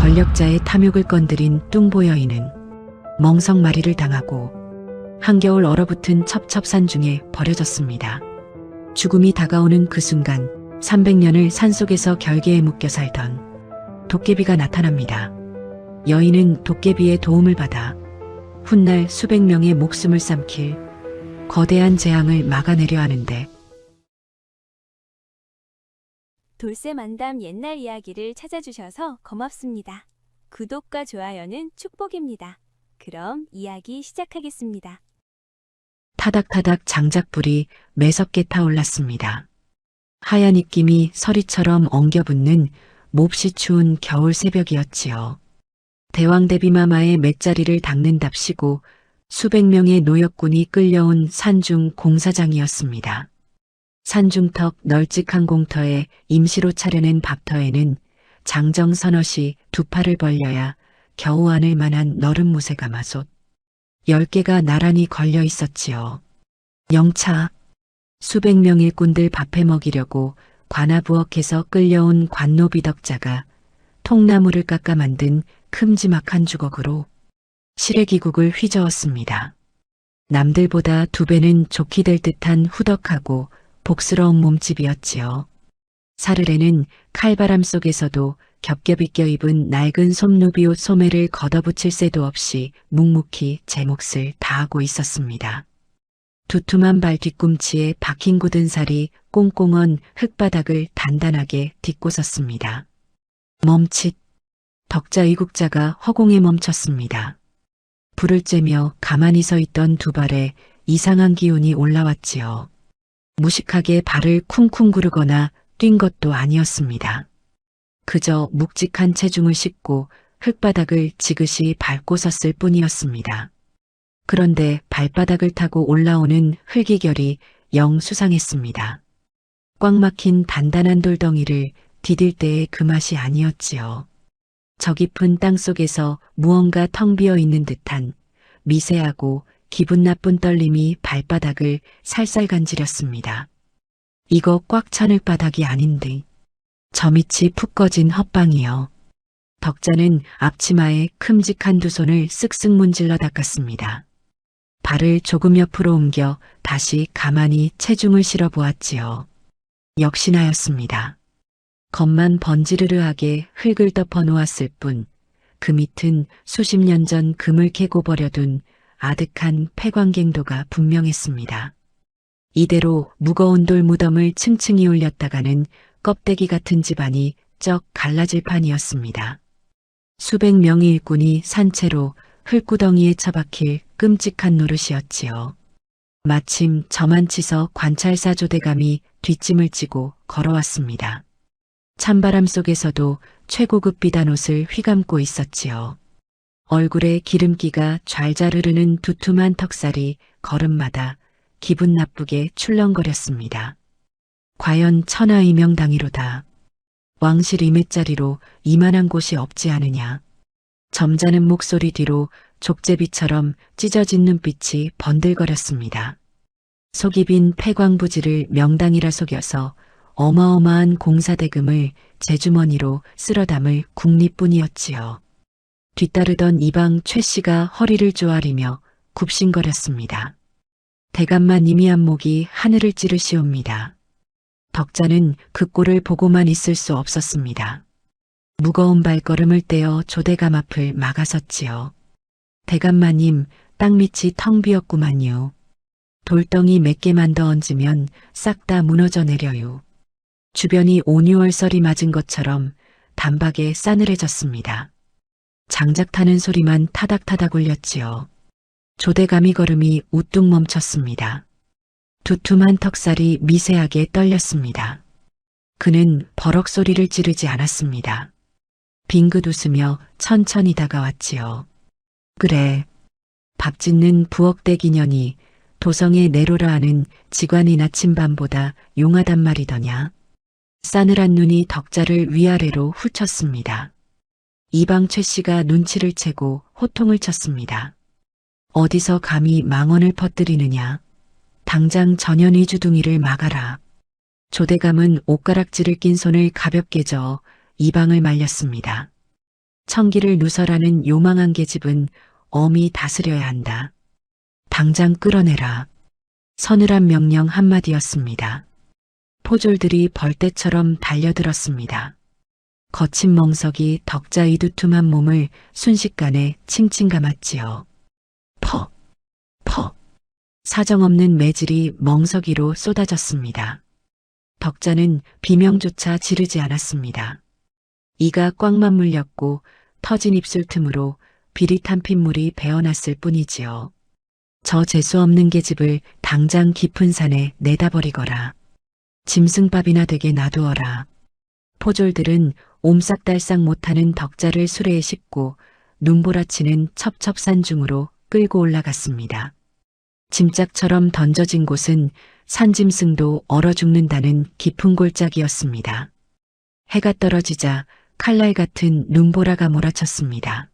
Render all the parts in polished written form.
권력자의 탐욕을 건드린 뚱보 여인은 멍석마리를 당하고 한겨울 얼어붙은 첩첩산 중에 버려졌습니다. 죽음이 다가오는 그 순간 300년을 산속에서 결계에 묶여 살던 도깨비가 나타납니다. 여인은 도깨비의 도움을 받아 훗날 수백 명의 목숨을 삼킬 거대한 재앙을 막아내려 하는데 돌쇠만담 옛날 이야기를 찾아주셔서 고맙습니다. 구독과 좋아요는 축복입니다. 그럼 이야기 시작하겠습니다. 타닥타닥 장작불이 매섭게 타올랐습니다. 하얀 입김이 서리처럼 엉겨붙는 몹시 추운 겨울 새벽이었지요. 대왕대비마마의 맷자리를 닦는답시고 수백 명의 노역군이 끌려온 산중 공사장이었습니다. 산중턱 널찍한 공터에 임시로 차려낸 밥터에는 장정 서너시 두 팔을 벌려야 겨우 안을 만한 너른 무쇠가마솥 10개가 나란히 걸려 있었지요. 영차, 수백 명의 일꾼들 밥해 먹이려고 관아부엌에서 끌려온 관노비덕자가 통나무를 깎아 만든 큼지막한 주걱으로 시래기국을 휘저었습니다. 남들보다 2배는 좋게 될 듯한 후덕하고 복스러운 몸집이었지요. 사르래는 칼바람 속에서도 겹겹이 껴입은 낡은 솜누비옷 소매를 걷어붙일 새도 없이 묵묵히 제 몫을 다하고 있었습니다. 두툼한 발 뒤꿈치에 박힌 굳은 살이 꽁꽁언 흙바닥을 단단하게 딛고 섰습니다. 멈칫! 덕자 이국자가 허공에 멈췄습니다. 불을 쬐며 가만히 서 있던 두 발에 이상한 기운이 올라왔지요. 무식하게 발을 쿵쿵 구르거나 뛴 것도 아니었습니다. 그저 묵직한 체중을 싣고 흙바닥을 지그시 밟고 섰을 뿐이었습니다. 그런데 발바닥을 타고 올라오는 흙이결이 영 수상했습니다. 꽉 막힌 단단한 돌덩이를 디딜 때의 그 맛이 아니었지요. 저 깊은 땅속에서 무언가 텅 비어 있는 듯한 미세하고 기분 나쁜 떨림이 발바닥을 살살 간지렸습니다. 이거 꽉 찬 흙바닥이 아닌데 저 밑이 푹 꺼진 헛방이요. 덕자는 앞치마에 큼직한 두 손을 쓱쓱 문질러 닦았습니다. 발을 조금 옆으로 옮겨 다시 가만히 체중을 실어 보았지요. 역시나였습니다. 겉만 번지르르하게 흙을 덮어 놓았을 뿐 그 밑은 수십 년 전 금을 캐고 버려둔 아득한 폐광갱도가 분명했습니다. 이대로 무거운 돌 무덤을 층층이 올렸다가는 껍데기 같은 집안이 쩍 갈라질 판이었습니다. 수백 명의 일꾼이 산채로 흙구덩이에 처박힐 끔찍한 노릇이었지요. 마침 저만치서 관찰사 조대감이 뒷짐을 지고 걸어왔습니다. 찬바람 속에서도 최고급 비단옷을 휘감고 있었지요. 얼굴에 기름기가 좔좔 흐르는 두툼한 턱살이 걸음마다 기분 나쁘게 출렁거렸습니다. 과연 천하이명당이로다. 왕실 이맷자리로 이만한 곳이 없지 않으냐. 점잖은 목소리 뒤로 족제비처럼 찢어진 눈빛이 번들거렸습니다. 속이 빈 폐광부지를 명당이라 속여서 어마어마한 공사대금을 제 주머니로 쓸어 담을 국리뿐이었지요. 뒤따르던 이방 최 씨가 허리를 조아리며 굽신거렸습니다. 대감만 이미 안목이 하늘을 찌르시옵니다. 덕자는 그 꼴을 보고만 있을 수 없었습니다. 무거운 발걸음을 떼어 조대감 앞을 막아섰지요. 대감마님, 땅밑이 텅 비었구만요. 돌덩이 몇 개만 더 얹으면 싹 다 무너져 내려요. 주변이 온유월설이 맞은 것처럼 단박에 싸늘해졌습니다. 장작 타는 소리만 타닥타닥 울렸지요. 조대감이 걸음이 우뚝 멈췄습니다. 두툼한 턱살이 미세하게 떨렸습니다. 그는 버럭 소리를 지르지 않았습니다. 빙긋 웃으며 천천히 다가왔지요. 그래, 밥 짓는 부엌대기년이 도성에 내로라 하는 직관이 나친 밤보다 용하단 말이더냐. 싸늘한 눈이 덕자를 위아래로 훑쳤습니다. 이방 최 씨가 눈치를 채고 호통을 쳤습니다. 어디서 감히 망언을 퍼뜨리느냐. 당장 전현의 주둥이를 막아라. 조대감은 옷가락질을 낀 손을 가볍게 저어 이방을 말렸습니다. 청기를 누설하는 요망한 계집은 엄히 다스려야 한다. 당장 끌어내라. 서늘한 명령 한마디였습니다. 포졸들이 벌떼처럼 달려들었습니다. 거친 멍석이 덕자의 두툼한 몸을 순식간에 칭칭 감았지요. 퍼, 퍼. 사정없는 매질이 멍석이로 쏟아졌습니다. 덕자는 비명조차 지르지 않았습니다. 이가 꽉 맞물렸고 터진 입술 틈으로 비릿한 핏물이 배어났을 뿐이지요. 저 재수없는 계집을 당장 깊은 산에 내다버리거라. 짐승밥이나 되게 놔두어라. 포졸들은 옴싹달싹 못하는 덕자를 수레에 싣고 눈보라치는 첩첩산중으로 끌고 올라갔습니다. 짐짝처럼 던져진 곳은 산짐승도 얼어 죽는다는 깊은 골짜기였습니다. 해가 떨어지자 칼날 같은 눈보라가 몰아쳤습니다.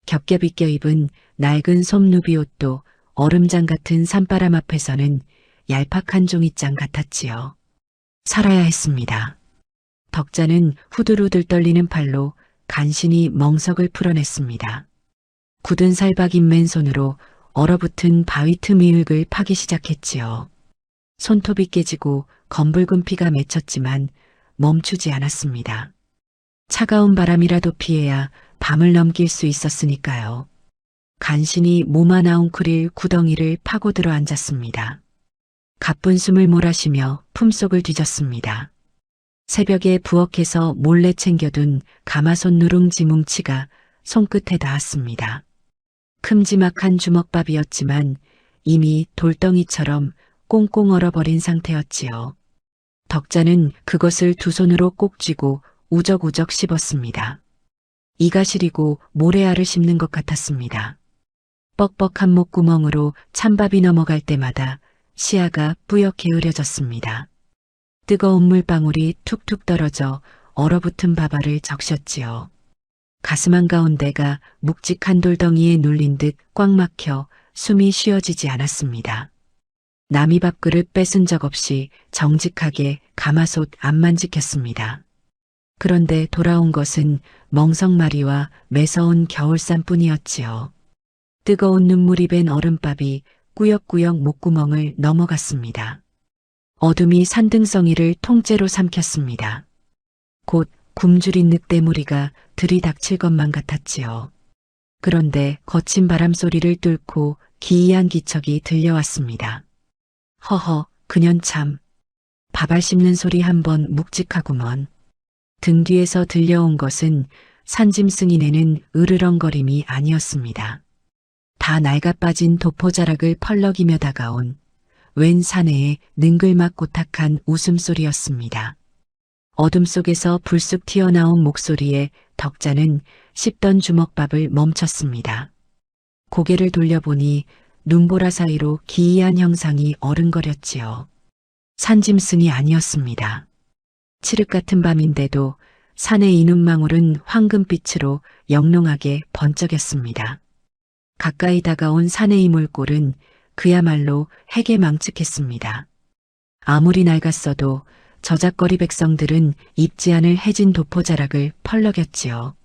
겹겹이 껴입은 낡은 솜누비 옷도 얼음장 같은 산바람 앞에서는 얄팍한 종이장 같았지요. 살아야 했습니다. 덕자는 후들후들 떨리는 팔로 간신히 멍석을 풀어냈습니다. 굳은 살박인 맨손으로 얼어붙은 바위 틈 이윽을 파기 시작했지요. 손톱이 깨지고 검붉은 피가 맺혔지만 멈추지 않았습니다. 차가운 바람이라도 피해야 밤을 넘길 수 있었으니까요. 간신히 몸 하나 웅크릴 구덩이를 파고들어 앉았습니다. 가쁜 숨을 몰아쉬며 품속을 뒤졌습니다. 새벽에 부엌에서 몰래 챙겨둔 가마솥 누룽지 뭉치가 손끝에 닿았습니다. 큼지막한 주먹밥이었지만 이미 돌덩이처럼 꽁꽁 얼어버린 상태였지요. 덕자는 그것을 두 손으로 꼭 쥐고 우적우적 씹었습니다. 이가 시리고 모래알을 씹는 것 같았습니다. 뻑뻑한 목구멍으로 찬밥이 넘어갈 때마다 시야가 뿌옇게 으려졌습니다. 뜨거운 물방울이 툭툭 떨어져 얼어붙은 밥알을 적셨지요. 가슴 한가운데가 묵직한 돌덩이에 눌린 듯 꽉 막혀 숨이 쉬어지지 않았습니다. 남이 밥그릇 뺏은 적 없이 정직하게 가마솥 앞만 지켰습니다. 그런데 돌아온 것은 멍석마리와 매서운 겨울산뿐이었지요. 뜨거운 눈물이 밴 얼음밥이 꾸역꾸역 목구멍을 넘어갔습니다. 어둠이 산등성이를 통째로 삼켰습니다. 곧 굶주린 늑대무리가 들이닥칠 것만 같았지요. 그런데 거친 바람소리를 뚫고 기이한 기척이 들려왔습니다. 허허, 그년 참. 밥알 씹는 소리 한번 묵직하구먼. 등 뒤에서 들려온 것은 산짐승이 내는 으르렁거림이 아니었습니다. 다 낡아빠진 도포자락을 펄럭이며 다가온 웬 사내의 능글맞 고탁한 웃음소리였습니다. 어둠 속에서 불쑥 튀어나온 목소리에 덕자는 씹던 주먹밥을 멈췄습니다. 고개를 돌려보니 눈보라 사이로 기이한 형상이 어른거렸지요. 산짐승이 아니었습니다. 칠흑 같은 밤인데도 산의 이눈망울은 황금빛으로 영롱하게 번쩍였습니다. 가까이 다가온 산의 이물골은 그야말로 핵에 망측했습니다. 아무리 낡았어도 저작거리 백성들은 입지 않을 해진 도포자락을 펄럭였지요.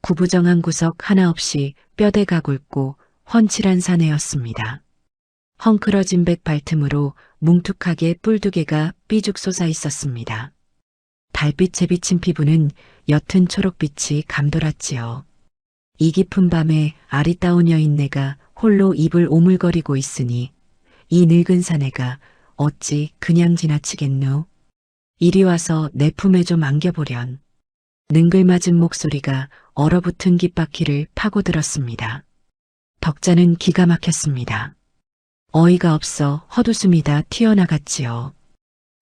구부정한 구석 하나 없이 뼈대가 굵고 훤칠한 사내였습니다. 헝클어진 백 발틈으로 뭉툭하게 뿔두개가 삐죽 솟아 있었습니다. 달빛에 비친 피부는 옅은 초록빛이 감돌았지요. 이 깊은 밤에 아리따운 여인네가 홀로 입을 오물거리고 있으니 이 늙은 사내가 어찌 그냥 지나치겠노? 이리 와서 내 품에 좀 안겨보련. 능글맞은 목소리가 얼어붙은 깃바퀴를 파고들었습니다. 덕자는 기가 막혔습니다. 어이가 없어 헛웃음이 다 튀어나갔지요.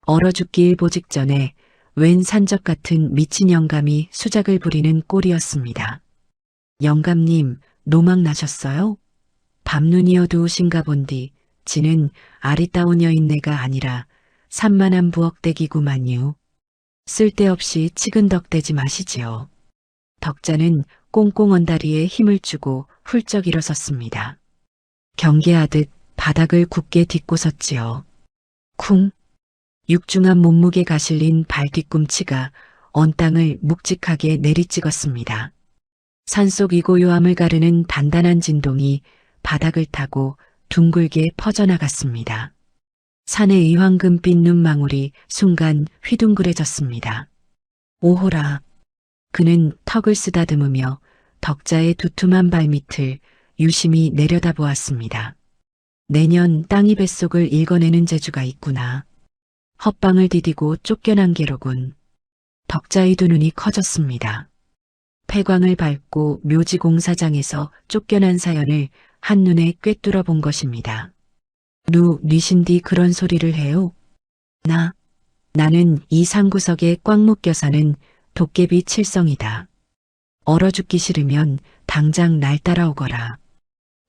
얼어 죽기 일보 직전에 웬 산적 같은 미친 영감이 수작을 부리는 꼴이었습니다. 영감님, 노망 나셨어요? 밤눈이 어두우신가 본디 지는 아리따운 여인네가 아니라 산만한 부엌대기구만요. 쓸데없이 치근덕대지 마시지요. 덕자는 꽁꽁 언다리에 힘을 주고 훌쩍 일어섰습니다. 경계하듯 바닥을 굳게 딛고 섰지요. 쿵! 육중한 몸무게 가실린 발 뒤꿈치가 언 땅을 묵직하게 내리찍었습니다. 산속 이고요함을 가르는 단단한 진동이 바닥을 타고 둥글게 퍼져나갔습니다. 산의 이황금빛 눈망울이 순간 휘둥그레졌습니다. 오호라. 그는 턱을 쓰다듬으며 덕자의 두툼한 발밑을 유심히 내려다보았습니다. 내년 땅이 뱃속을 읽어내는 재주가 있구나. 헛방을 디디고 쫓겨난 게로군. 덕자의 두 눈이 커졌습니다. 폐광을 밟고 묘지 공사장에서 쫓겨난 사연을 한눈에 꿰뚫어 본 것입니다. 뉘신디 그런 소리를 해요? 나는 이 상구석에 꽉 묶여 사는 도깨비 칠성이다. 얼어 죽기 싫으면 당장 날 따라오거라.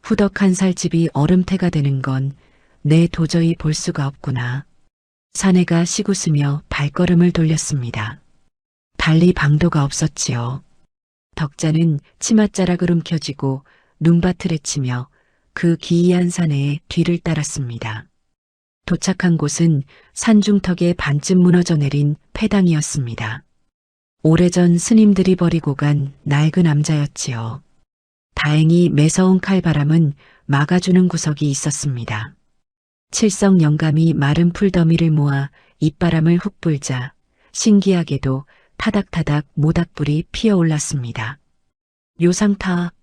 후덕한 살집이 얼음태가 되는 건 내 도저히 볼 수가 없구나. 사내가 시구으며 발걸음을 돌렸습니다. 달리 방도가 없었지요. 덕자는 치맛자락을 움켜쥐고 눈밭을 헤치며 그 기이한 사내의 뒤를 따랐습니다. 도착한 곳은 산중턱에 반쯤 무너져 내린 폐당이었습니다. 오래전 스님들이 버리고 간 낡은 암자였지요. 다행히 매서운 칼바람은 막아주는 구석이 있었습니다. 칠성 영감이 마른 풀더미를 모아 입바람을 훅 불자 신기하게도 타닥타닥 모닥불이 피어올랐습니다. 요상타.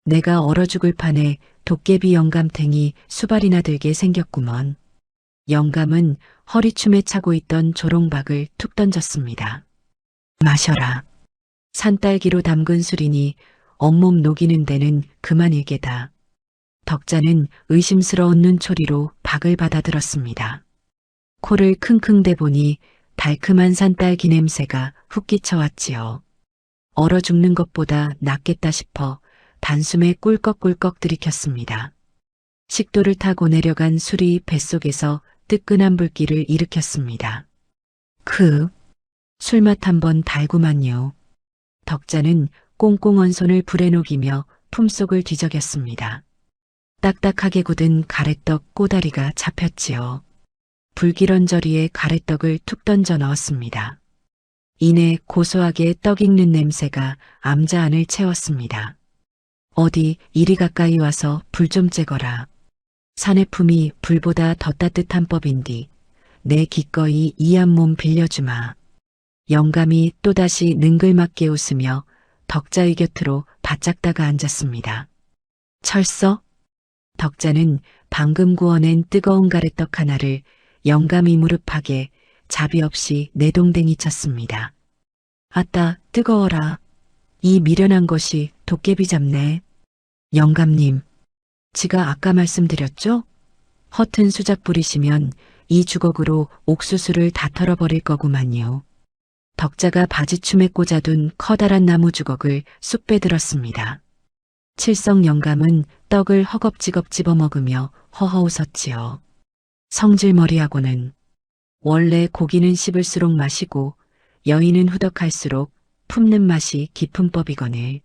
내가 얼어 죽을 판에 도깨비 영감탱이 수발이나 들게 생겼구먼. 영감은 허리춤에 차고 있던 조롱박을 툭 던졌습니다. 마셔라. 산딸기로 담근 술이니 온몸 녹이는 데는 그만 일게다. 덕자는 의심스러운 눈초리로 박을 받아들었습니다. 코를 킁킁 대보니 달큼한 산딸기 냄새가 훅 끼쳐왔지요. 얼어 죽는 것보다 낫겠다 싶어 단숨에 꿀꺽꿀꺽 들이켰습니다. 식도를 타고 내려간 술이 뱃속에서 뜨끈한 불길을 일으켰습니다. 술맛 한번 달구만요. 덕자는 꽁꽁언 손을 불에 녹이며 품속을 뒤적였습니다. 딱딱하게 굳은 가래떡 꼬다리가 잡혔지요. 불기런저리에 가래떡을 툭 던져 넣었습니다. 이내 고소하게 떡 익는 냄새가 암자 안을 채웠습니다. 어디 이리 가까이 와서 불 좀 쬐거라. 사내 품이 불보다 더 따뜻한 법인디 내 기꺼이 이 한 몸 빌려주마. 영감이 또다시 능글맞게 웃으며 덕자의 곁으로 바짝 다가 앉았습니다. 철서? 덕자는 방금 구워낸 뜨거운 가래떡 하나를 영감이 무릎팍에 자비 없이 내동댕이 쳤습니다. 아따, 뜨거워라. 이 미련한 것이 도깨비 잡네. 영감님, 지가 아까 말씀드렸죠? 허튼 수작 부리시면 이 주걱으로 옥수수를 다 털어버릴 거구만요. 덕자가 바지춤에 꽂아둔 커다란 나무 주걱을 쑥 빼들었습니다. 칠성 영감은 떡을 허겁지겁 집어먹으며 허허 웃었지요. 성질머리하고는 원래 고기는 씹을수록 마시고 여인은 후덕할수록 품는 맛이 깊은 법이거늘.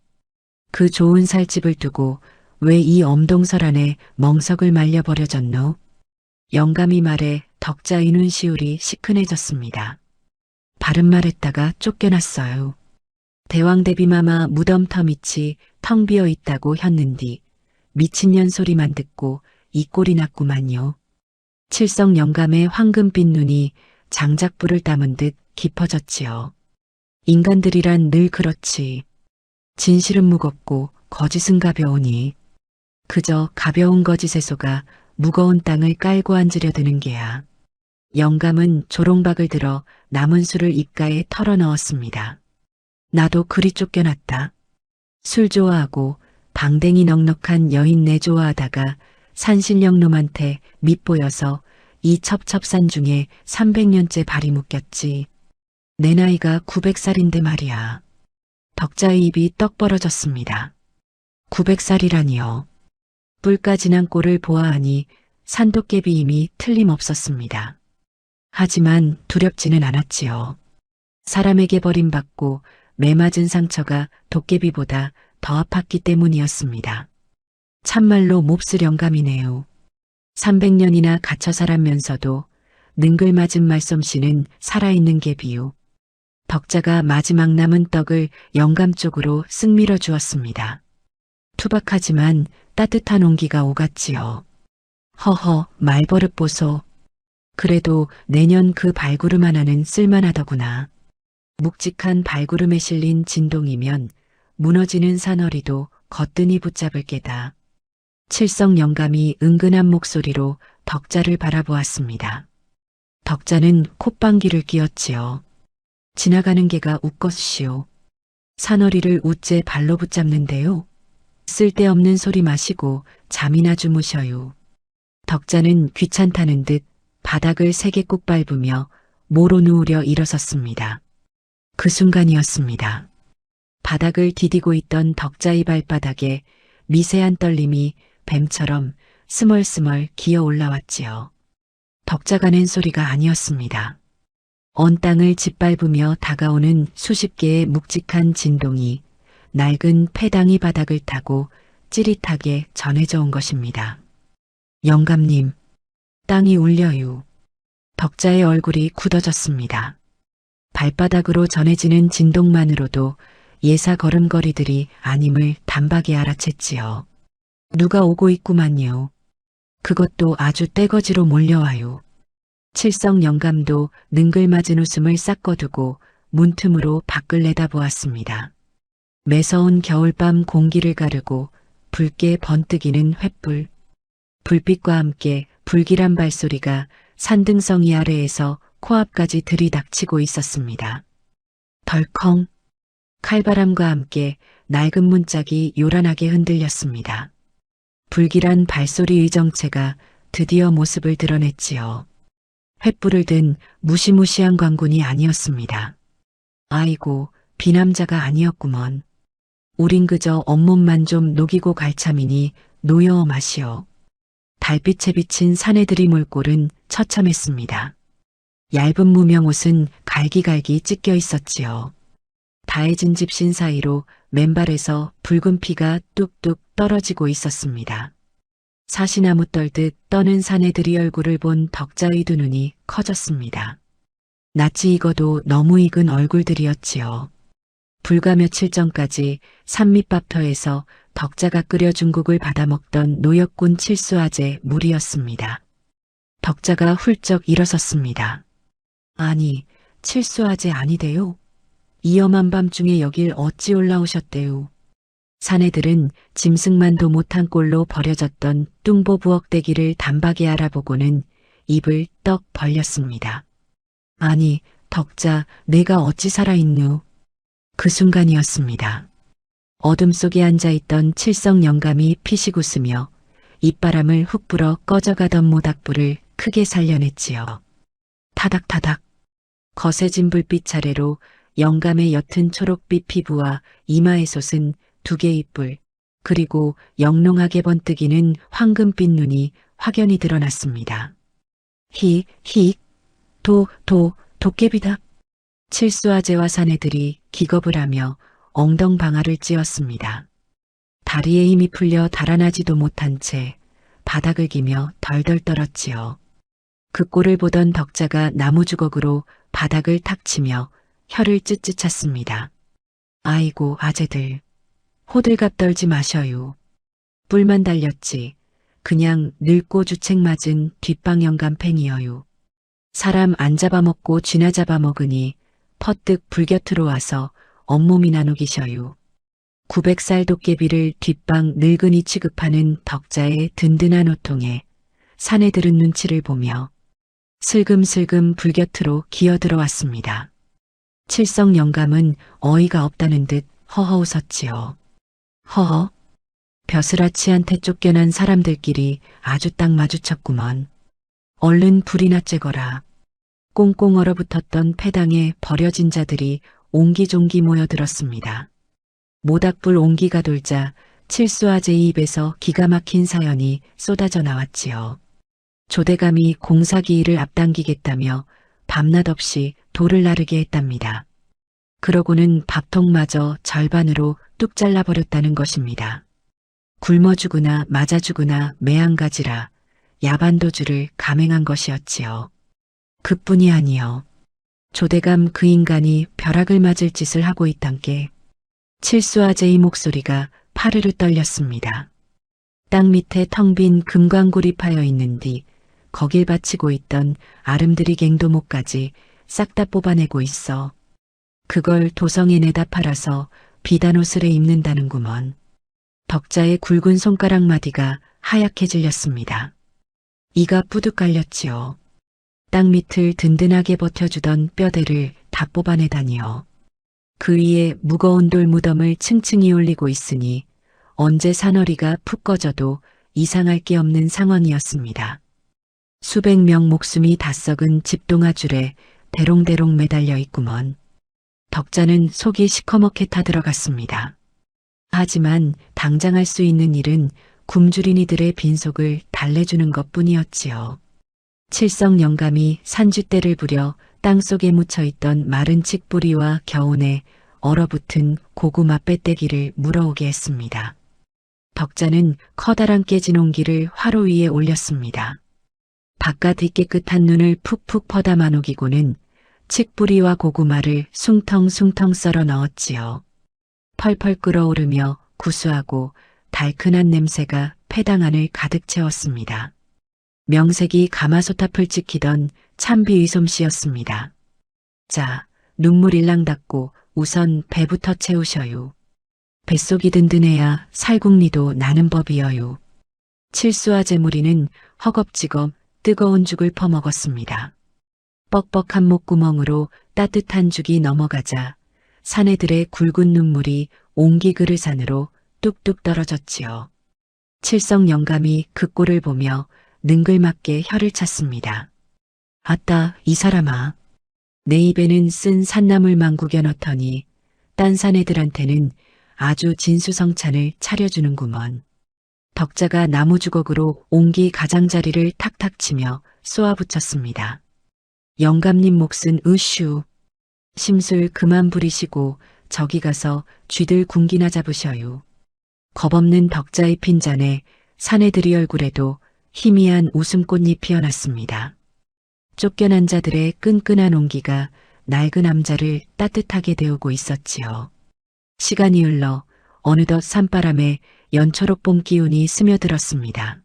그 좋은 살집을 두고 왜 이 엄동설 안에 멍석을 말려버려졌노? 영감이 말에 덕자의 눈시울이 시큰해졌습니다. 바른 말했다가 쫓겨났어요. 대왕대비마마 무덤터 밑이 텅 비어 있다고 혔는디 미친년 소리만 듣고 이 꼴이 났구만요. 칠성 영감의 황금빛 눈이 장작불을 담은 듯 깊어졌지요. 인간들이란 늘 그렇지. 진실은 무겁고 거짓은 가벼우니 그저 가벼운 거짓의 소가 무거운 땅을 깔고 앉으려 드는 게야. 영감은 조롱박을 들어 남은 술을 입가에 털어 넣었습니다. 나도 그리 쫓겨났다. 술 좋아하고 방댕이 넉넉한 여인 내 좋아하다가 산신령 놈한테 밑보여서 이 첩첩산 중에 300년째 발이 묶였지. 내 나이가 900살인데 말이야. 덕자의 입이 떡 벌어졌습니다. 900살이라니요. 뿔까지 난 꼴을 보아하니 산도깨비 힘이 틀림없었습니다. 하지만 두렵지는 않았지요. 사람에게 버림받고 매맞은 상처가 도깨비보다 더 아팠기 때문이었습니다. 참말로 몹쓸 영감이네요. 300년이나 갇혀 살았면서도 능글맞은 말솜씨는 살아있는 게 비유. 덕자가 마지막 남은 떡을 영감 쪽으로 쓱 밀어 주었습니다. 투박하지만 따뜻한 온기가 오갔지요. 허허, 말버릇 보소. 그래도 내년 그 발구름 하나는 쓸만하더구나. 묵직한 발구름에 실린 진동이면 무너지는 산허리도 거뜬히 붙잡을 게다. 칠성 영감이 은근한 목소리로 덕자를 바라보았습니다. 덕자는 콧방귀를 뀌었지요. 지나가는 개가 웃것이오. 산허리를 우째 발로 붙잡는데요. 쓸데없는 소리 마시고 잠이나 주무셔요. 덕자는 귀찮다는 듯 바닥을 세게 꾹 밟으며 모로 누우려 일어섰습니다. 그 순간이었습니다. 바닥을 디디고 있던 덕자의 발바닥에 미세한 떨림이 뱀처럼 스멀스멀 기어 올라왔지요. 덕자가 낸 소리가 아니었습니다. 언 땅을 짓밟으며 다가오는 수십 개의 묵직한 진동이 낡은 폐당이 바닥을 타고 찌릿하게 전해져 온 것입니다. 영감님, 땅이 울려요. 덕자의 얼굴이 굳어졌습니다. 발바닥으로 전해지는 진동만으로도 예사 걸음걸이들이 아님을 단박에 알아챘지요. 누가 오고 있구만요. 그것도 아주 떼거지로 몰려와요. 칠성 영감도 능글맞은 웃음을 싹 거두고 문틈으로 밖을 내다보았습니다. 매서운 겨울밤 공기를 가르고 붉게 번뜩이는 횃불. 불빛과 함께 불길한 발소리가 산등성이 아래에서 코앞까지 들이닥치고 있었습니다. 덜컹. 칼바람과 함께 낡은 문짝이 요란하게 흔들렸습니다. 불길한 발소리의 정체가 드디어 모습을 드러냈지요. 횃불을 든 무시무시한 광군이 아니었습니다. 아이고, 비남자가 아니었구먼. 우린 그저 온몸만 좀 녹이고 갈 참이니 노여워 마시오. 달빛에 비친 사내들이 몰골은 처참했습니다. 얇은 무명옷은 갈기갈기 찢겨 있었지요. 다해진 집신 사이로 맨발에서 붉은 피가 뚝뚝 떨어지고 있었습니다. 사시나무 떨듯 떠는 사내들이 얼굴을 본 덕자의 두 눈이 커졌습니다. 낯이 익어도 너무 익은 얼굴들이었지요. 불과 며칠 전까지 산밑밥터에서 덕자가 끓여준 국을 받아먹던 노역군 칠수아제 무리였습니다. 덕자가 훌쩍 일어섰습니다. 아니, 칠수아제 아니대요. 이 험한 밤중에 여길 어찌 올라오셨대요. 사내들은 짐승만도 못한 꼴로 버려졌던 뚱보 부엌대기를 단박에 알아보고는 입을 떡 벌렸습니다. 아니, 덕자, 내가 어찌 살아있누? 그 순간이었습니다. 어둠 속에 앉아있던 칠성 영감이 피식 웃으며 입바람을 훅 불어 꺼져가던 모닥불을 크게 살려냈지요. 타닥타닥. 거세진 불빛 차례로 영감의 옅은 초록빛 피부와 이마에 솟은 두 개의 뿔, 그리고 영롱하게 번뜩이는 황금빛 눈이 확연히 드러났습니다. 도깨비다. 칠수아제와 사내들이 기겁을 하며 엉덩방아를 찧었습니다. 다리에 힘이 풀려 달아나지도 못한 채 바닥을 기며 덜덜 떨었지요. 그 꼴을 보던 덕자가 나무주걱으로 바닥을 탁 치며 혀를 찢찢 찼습니다. 아이고 아재들, 호들갑 떨지 마셔요. 뿔만 달렸지 그냥 늙고 주책 맞은 뒷방 영감팽이여요. 사람 안 잡아먹고 쥐나 잡아먹으니 퍼뜩 불곁으로 와서 온몸이 나누기셔요. 900살 도깨비를 뒷방 늙은이 취급하는 덕자의 든든한 호통에 사내들은 눈치를 보며 슬금슬금 불곁으로 기어들어왔습니다. 칠성 영감은 어이가 없다는 듯 허허 웃었지요. 허허, 벼슬아치한테 쫓겨난 사람들끼리 아주 딱 마주쳤구먼. 얼른 불이나 쬐거라. 꽁꽁 얼어붙었던 폐당에 버려진 자들이 옹기종기 모여들었습니다. 모닥불 온기가 돌자 칠수아제의 입에서 기가 막힌 사연이 쏟아져 나왔지요. 조대감이 공사기일을 앞당기겠다며 밤낮 없이 돌을 나르게 했답니다. 그러고는 밥통마저 절반으로 뚝 잘라버렸다는 것입니다. 굶어 죽으나 맞아 죽으나 매한가지라 야반도주를 감행한 것이었지요. 그뿐이 아니요. 조대감 그 인간이 벼락을 맞을 짓을 하고 있단께. 칠수아제의 목소리가 파르르 떨렸습니다. 땅 밑에 텅 빈 금광굴이 파여 있는 뒤 거길 받치고 있던 아름드리 갱도목까지 싹 다 뽑아내고 있어. 그걸 도성에 내다 팔아서 비단 옷을 입는다는구먼. 덕자의 굵은 손가락 마디가 하얗게 질렸습니다. 이가 뿌득 깔렸지요. 땅 밑을 든든하게 버텨주던 뼈대를 다 뽑아내다니요. 그 위에 무거운 돌 무덤을 층층이 올리고 있으니 언제 사너리가 푹 꺼져도 이상할 게 없는 상황이었습니다. 수백 명 목숨이 다 썩은 집동아줄에 대롱대롱 매달려 있구먼. 덕자는 속이 시커멓게 타들어갔습니다. 하지만 당장 할 수 있는 일은 굶주린 이들의 빈속을 달래주는 것뿐이었지요. 칠성 영감이 산쥐떼를 부려 땅속에 묻혀있던 마른 칡뿌리와 겨운에 얼어붙은 고구마 빼떼기를 물어오게 했습니다. 덕자는 커다란 깨진 옹기를 화로 위에 올렸습니다. 바깥의 깨끗한 눈을 푹푹 퍼담아 녹이고는 칡뿌리와 고구마를 숭텅숭텅 썰어 넣었지요. 펄펄 끓어오르며 구수하고 달큰한 냄새가 폐당 안을 가득 채웠습니다. 명색이 가마솥 앞을 지키던 참비의 솜씨였습니다. 자, 눈물 일랑 닦고 우선 배부터 채우셔요. 뱃속이 든든해야 살궁리도 나는 법이여요. 칠수와 제무리는 허겁지겁 뜨거운 죽을 퍼먹었습니다. 뻑뻑한 목구멍으로 따뜻한 죽이 넘어가자 사내들의 굵은 눈물이 옹기 그릇 안으로 뚝뚝 떨어졌지요. 칠성 영감이 그 꼴을 보며 능글맞게 혀를 찼습니다. 아따, 이 사람아. 내 입에는 쓴 산나물만 구겨 넣더니 딴 사내들한테는 아주 진수성찬을 차려주는구먼. 덕자가 나무주걱으로 옹기 가장자리를 탁탁 치며 쏘아붙였습니다. 영감님 몫은 으슈. 심술 그만 부리시고 저기 가서 쥐들 군기나 잡으셔요. 겁없는 덕자의 핀잔에 사내들의 얼굴에도 희미한 웃음꽃이 피어났습니다. 쫓겨난 자들의 끈끈한 온기가 낡은 암자를 따뜻하게 데우고 있었지요. 시간이 흘러 어느덧 산바람에 연초록 봄 기운이 스며들었습니다.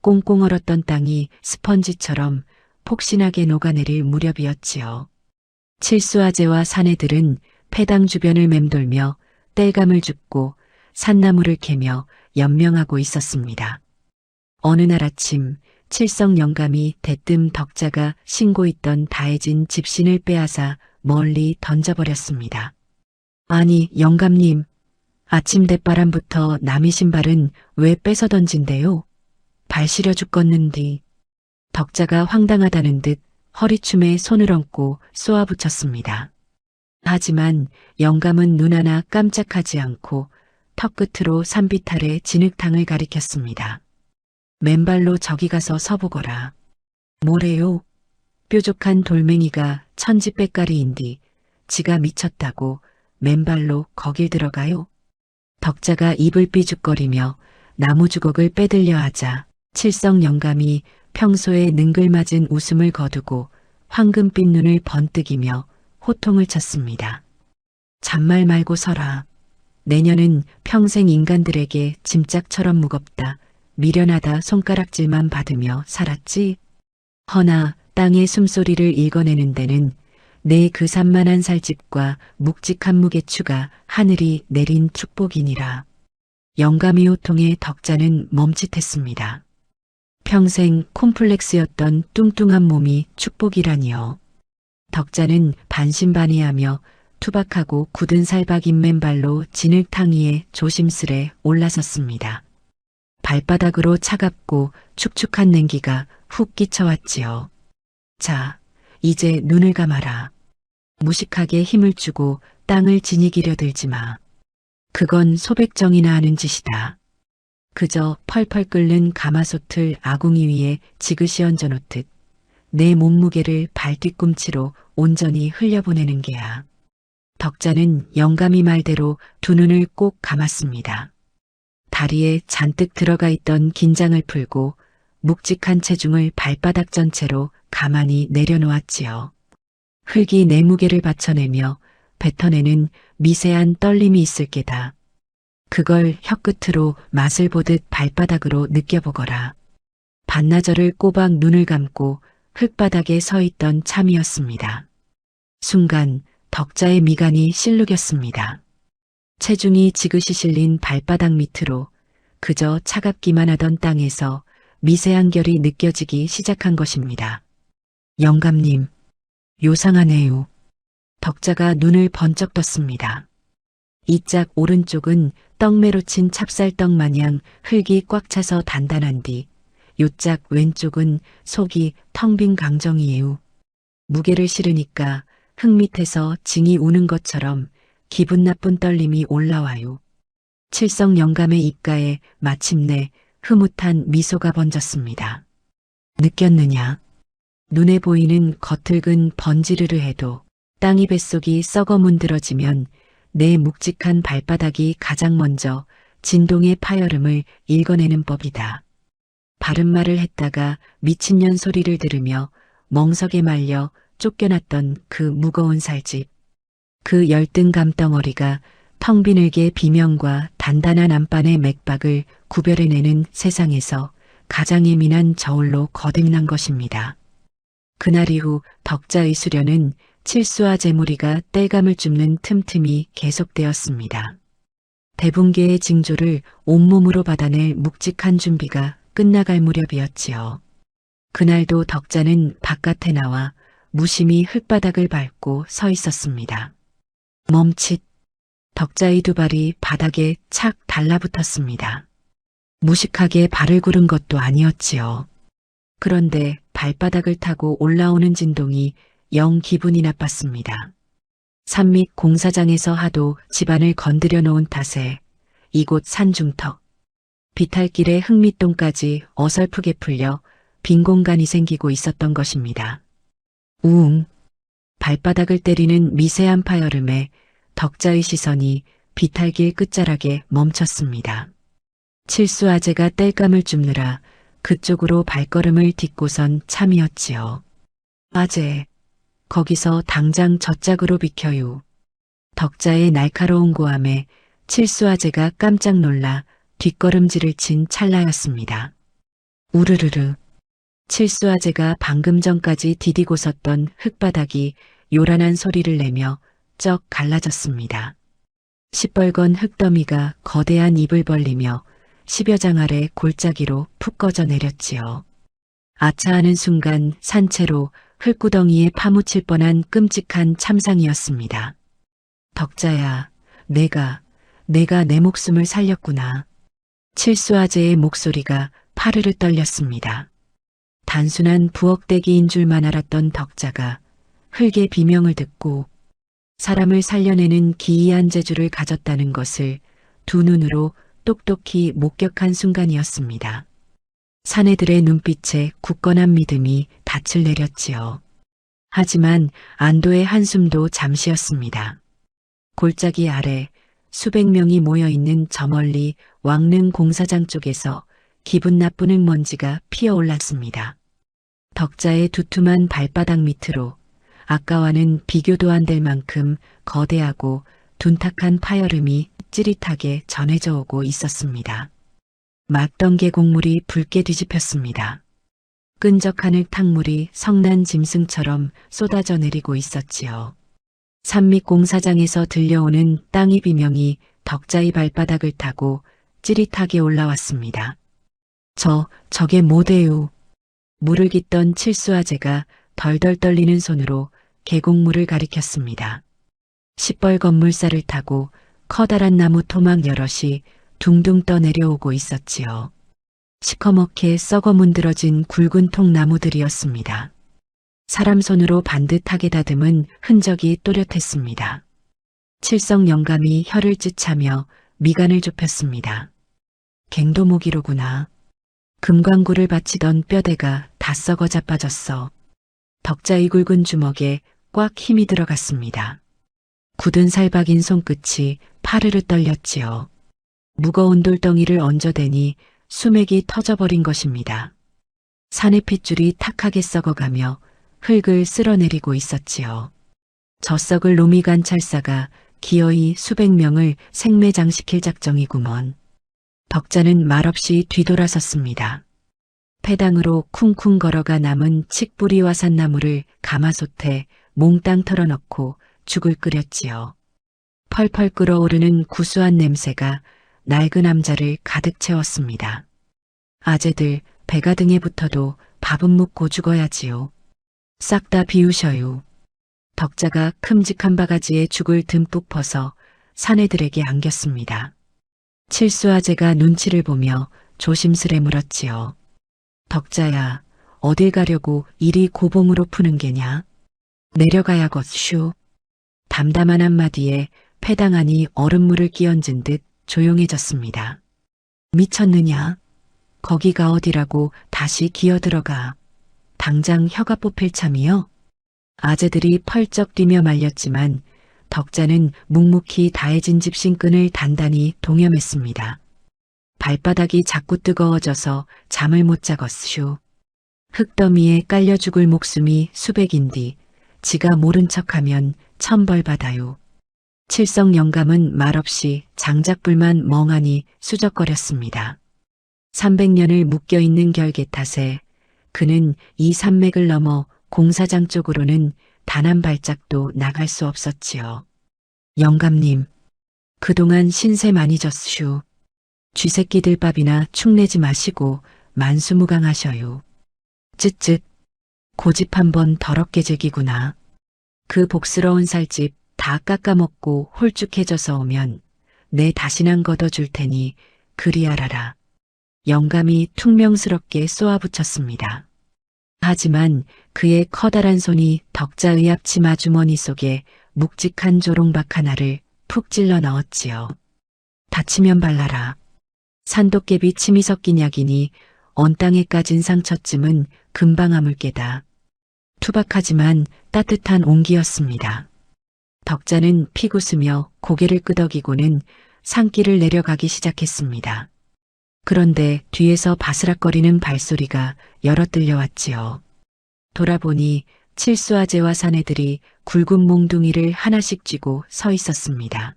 꽁꽁 얼었던 땅이 스펀지처럼 폭신하게 녹아내릴 무렵이었지요. 칠수아제와 사내들은 폐당 주변을 맴돌며 땔감을 줍고 산나물을 캐며 연명하고 있었습니다. 어느 날 아침 칠성 영감이 대뜸 덕자가 신고 있던 다해진 집신을 빼앗아 멀리 던져버렸습니다. 아니, 영감님, 아침 대바람부터 남의 신발은 왜 뺏어 던진대요? 발 시려 죽겠는디. 덕자가 황당하다는 듯 허리춤에 손을 얹고 쏘아붙였습니다. 하지만 영감은 눈 하나 깜짝하지 않고 턱끝으로 산비탈에 진흙탕을 가리켰습니다. 맨발로 저기 가서 서보거라. 뭐래요? 뾰족한 돌멩이가 천지빽가리인디 지가 미쳤다고 맨발로 거길 들어가요? 덕자가 입을 삐죽거리며 나무주걱을 빼들려 하자 칠성 영감이 평소에 능글맞은 웃음을 거두고 황금빛 눈을 번뜩이며 호통을 쳤습니다. 잔말 말고 서라. 내년은 평생 인간들에게 짐짝처럼 무겁다. 미련하다 손가락질만 받으며 살았지. 허나 땅의 숨소리를 읽어내는 데는 내 그 산만한 살집과 묵직한 무게추가 하늘이 내린 축복이니라. 영감의 호통에 덕자는 멈칫했습니다. 평생 콤플렉스였던 뚱뚱한 몸이 축복이라니요. 덕자는 반신반의하며 투박하고 굳은 살박인 맨발로 진흙탕 위에 조심스레 올라섰습니다. 발바닥으로 차갑고 축축한 냉기가 훅 끼쳐왔지요. 자, 이제 눈을 감아라. 무식하게 힘을 주고 땅을 지니기려 들지 마. 그건 소백정이나 하는 짓이다. 그저 펄펄 끓는 가마솥을 아궁이 위에 지그시 얹어놓듯 내 몸무게를 발뒤꿈치로 온전히 흘려보내는 게야. 덕자는 영감이 말대로 두 눈을 꼭 감았습니다. 다리에 잔뜩 들어가 있던 긴장을 풀고 묵직한 체중을 발바닥 전체로 가만히 내려놓았지요. 흙이 내 무게를 받쳐내며 뱉어내는 미세한 떨림이 있을 게다. 그걸 혀끝으로 맛을 보듯 발바닥으로 느껴보거라. 반나절을 꼬박 눈을 감고 흙바닥에 서 있던 참이었습니다. 순간 덕자의 미간이 실룩였습니다. 체중이 지그시 실린 발바닥 밑으로 그저 차갑기만 하던 땅에서 미세한 결이 느껴지기 시작한 것입니다. 영감님, 요상하네요. 덕자가 눈을 번쩍 떴습니다. 이짝 오른쪽은 떡매로 친 찹쌀떡 마냥 흙이 꽉 차서 단단한 뒤 요짝 왼쪽은 속이 텅 빈 강정이에요. 무게를 실으니까 흙 밑에서 징이 우는 것처럼 기분 나쁜 떨림이 올라와요. 칠성 영감의 입가에 마침내 흐뭇한 미소가 번졌습니다. 느꼈느냐? 눈에 보이는 겉흙은 번지르르 해도 땅이 뱃속이 썩어 문드러지면 내 묵직한 발바닥이 가장 먼저 진동의 파열음을 읽어내는 법이다. 바른 말을 했다가 미친년 소리를 들으며 멍석에 말려 쫓겨났던 그 무거운 살집. 그 열등 감덩어리가 텅 빈 흙의 비명과 단단한 안반의 맥박을 구별해내는 세상에서 가장 예민한 저울로 거듭난 것입니다. 그날 이후 덕자의 수련은 칠수와 제무리가 땔감을 줍는 틈틈이 계속되었습니다. 대분계의 징조를 온몸으로 받아낼 묵직한 준비가 끝나갈 무렵이었지요. 그날도 덕자는 바깥에 나와 무심히 흙바닥을 밟고 서 있었습니다. 멈칫. 덕자의 두 발이 바닥에 착 달라붙었습니다. 무식하게 발을 구른 것도 아니었지요. 그런데 발바닥을 타고 올라오는 진동이 영 기분이 나빴습니다. 산밑 공사장에서 하도 집안을 건드려 놓은 탓에 이곳 산중턱, 비탈길의 흙밑동까지 어설프게 풀려 빈 공간이 생기고 있었던 것입니다. 우웅, 발바닥을 때리는 미세한 파열음에 덕자의 시선이 비탈길 끝자락에 멈췄습니다. 칠수 아재가 땔감을 줍느라 그쪽으로 발걸음을 딛고선 참이었지요. 아재, 거기서 당장 저짝으로 비켜요. 덕자의 날카로운 고함에 칠수 아재가 깜짝 놀라 뒷걸음질을 친 찰나였습니다. 우르르르. 칠수 아재가 방금 전까지 디디고 섰던 흙바닥이 요란한 소리를 내며 쩍 갈라졌습니다. 시뻘건 흙더미가 거대한 입을 벌리며 10여 장 아래 골짜기로 푹 꺼져 내렸지요. 아차하는 순간 산채로 흙구덩이에 파묻힐 뻔한 끔찍한 참상이었습니다. 덕자야, 내가 내 목숨을 살렸구나. 칠수 아재의 목소리가 파르르 떨렸습니다. 단순한 부엌대기인 줄만 알았던 덕자가 흙의 비명을 듣고 사람을 살려내는 기이한 재주를 가졌다는 것을 두 눈으로 똑똑히 목격한 순간이었습니다. 사내들의 눈빛에 굳건한 믿음이 닻을 내렸지요. 하지만 안도의 한숨도 잠시였습니다. 골짜기 아래 수백 명이 모여있는 저 멀리 왕릉 공사장 쪽에서 기분 나쁜 흙먼지가 피어올랐습니다. 덕자의 두툼한 발바닥 밑으로 아까와는 비교도 안 될 만큼 거대하고 둔탁한 파열음이 찌릿하게 전해져 오고 있었습니다. 막던 계곡물이 붉게 뒤집혔습니다. 끈적한 흙 탕물이 성난 짐승처럼 쏟아져 내리고 있었지요. 산밑 공사장에서 들려오는 땅의 비명이 덕자의 발바닥을 타고 찌릿하게 올라왔습니다. 저게 뭐대요? 물을 깃던 칠수 아재가 덜덜 떨리는 손으로 계곡물을 가리켰습니다. 시뻘건 물살을 타고 커다란 나무 토막 여럿이 둥둥 떠내려오고 있었지요. 시커멓게 썩어 문드러진 굵은 통나무들이었습니다. 사람 손으로 반듯하게 다듬은 흔적이 또렷했습니다. 칠성 영감이 혀를 찢차며 미간을 좁혔습니다. 갱도모기로구나. 금광구를 바치던 뼈대가 다 썩어 자빠졌어. 덕자의 굵은 주먹에 꽉 힘이 들어갔습니다. 굳은 살박인 손끝이 파르르 떨렸지요. 무거운 돌덩이를 얹어대니 수맥이 터져버린 것입니다. 산의 핏줄이 탁하게 썩어가며 흙을 쓸어내리고 있었지요. 젖석을 놈이 간 찰사가 기어이 수백 명을 생매장시킬 작정이구먼. 덕자는 말없이 뒤돌아섰습니다. 패당으로 쿵쿵 걸어가 남은 칡뿌리와 산나무를 가마솥에 몽땅 털어넣고 죽을 끓였지요. 펄펄 끓어오르는 구수한 냄새가 낡은 암자를 가득 채웠습니다. 아재들 배가 등에 붙어도 밥은 먹고 죽어야지요. 싹 다 비우셔요. 덕자가 큼직한 바가지에 죽을 듬뿍 퍼서 사내들에게 안겼습니다. 칠수아재가 눈치를 보며 조심스레 물었지요. 덕자야, 어딜 가려고 이리 고봉으로 푸는 게냐? 내려가야겠슈. 담담한 한마디에 패당 안이 얼음물을 끼얹은 듯 조용해졌습니다. 미쳤느냐? 거기가 어디라고 다시 기어들어가. 당장 혀가 뽑힐 참이요? 아재들이 펄쩍 뛰며 말렸지만 덕자는 묵묵히 다해진 집신끈을 단단히 동여맸습니다. 발바닥이 자꾸 뜨거워져서 잠을 못 자겄슈. 흙더미에 깔려 죽을 목숨이 수백인디 지가 모른 척하면 천벌 받아요. 칠성 영감은 말없이 장작불만 멍하니 수적거렸습니다. 300년을 묶여있는 결계 탓에 그는 이 산맥을 넘어 공사장 쪽으로는 단 한 발짝도 나갈 수 없었지요. 영감님, 그동안 신세 많이 졌슈. 쥐새끼들 밥이나 축내지 마시고 만수무강하셔요. 쯧쯧, 고집 한번 더럽게 제기구나. 그 복스러운 살집 다 깎아먹고 홀쭉해져서 오면 내 다시난 걷어줄 테니 그리 알아라. 영감이 퉁명스럽게 쏘아붙였습니다. 하지만 그의 커다란 손이 덕자의 앞치마 주머니 속에 묵직한 조롱박 하나를 푹 찔러 넣었지요. 다치면 발라라. 산도깨비 침이 섞인 약이니 언 땅에 까진 상처쯤은 금방 아물 게다. 투박하지만 따뜻한 온기였습니다. 덕자는 피고으며 고개를 끄덕이고는 산길을 내려가기 시작했습니다. 그런데 뒤에서 바스락거리는 발소리가 여러 들려왔지요. 돌아보니 칠수아재와 사내들이 굵은 몽둥이를 하나씩 쥐고 서 있었습니다.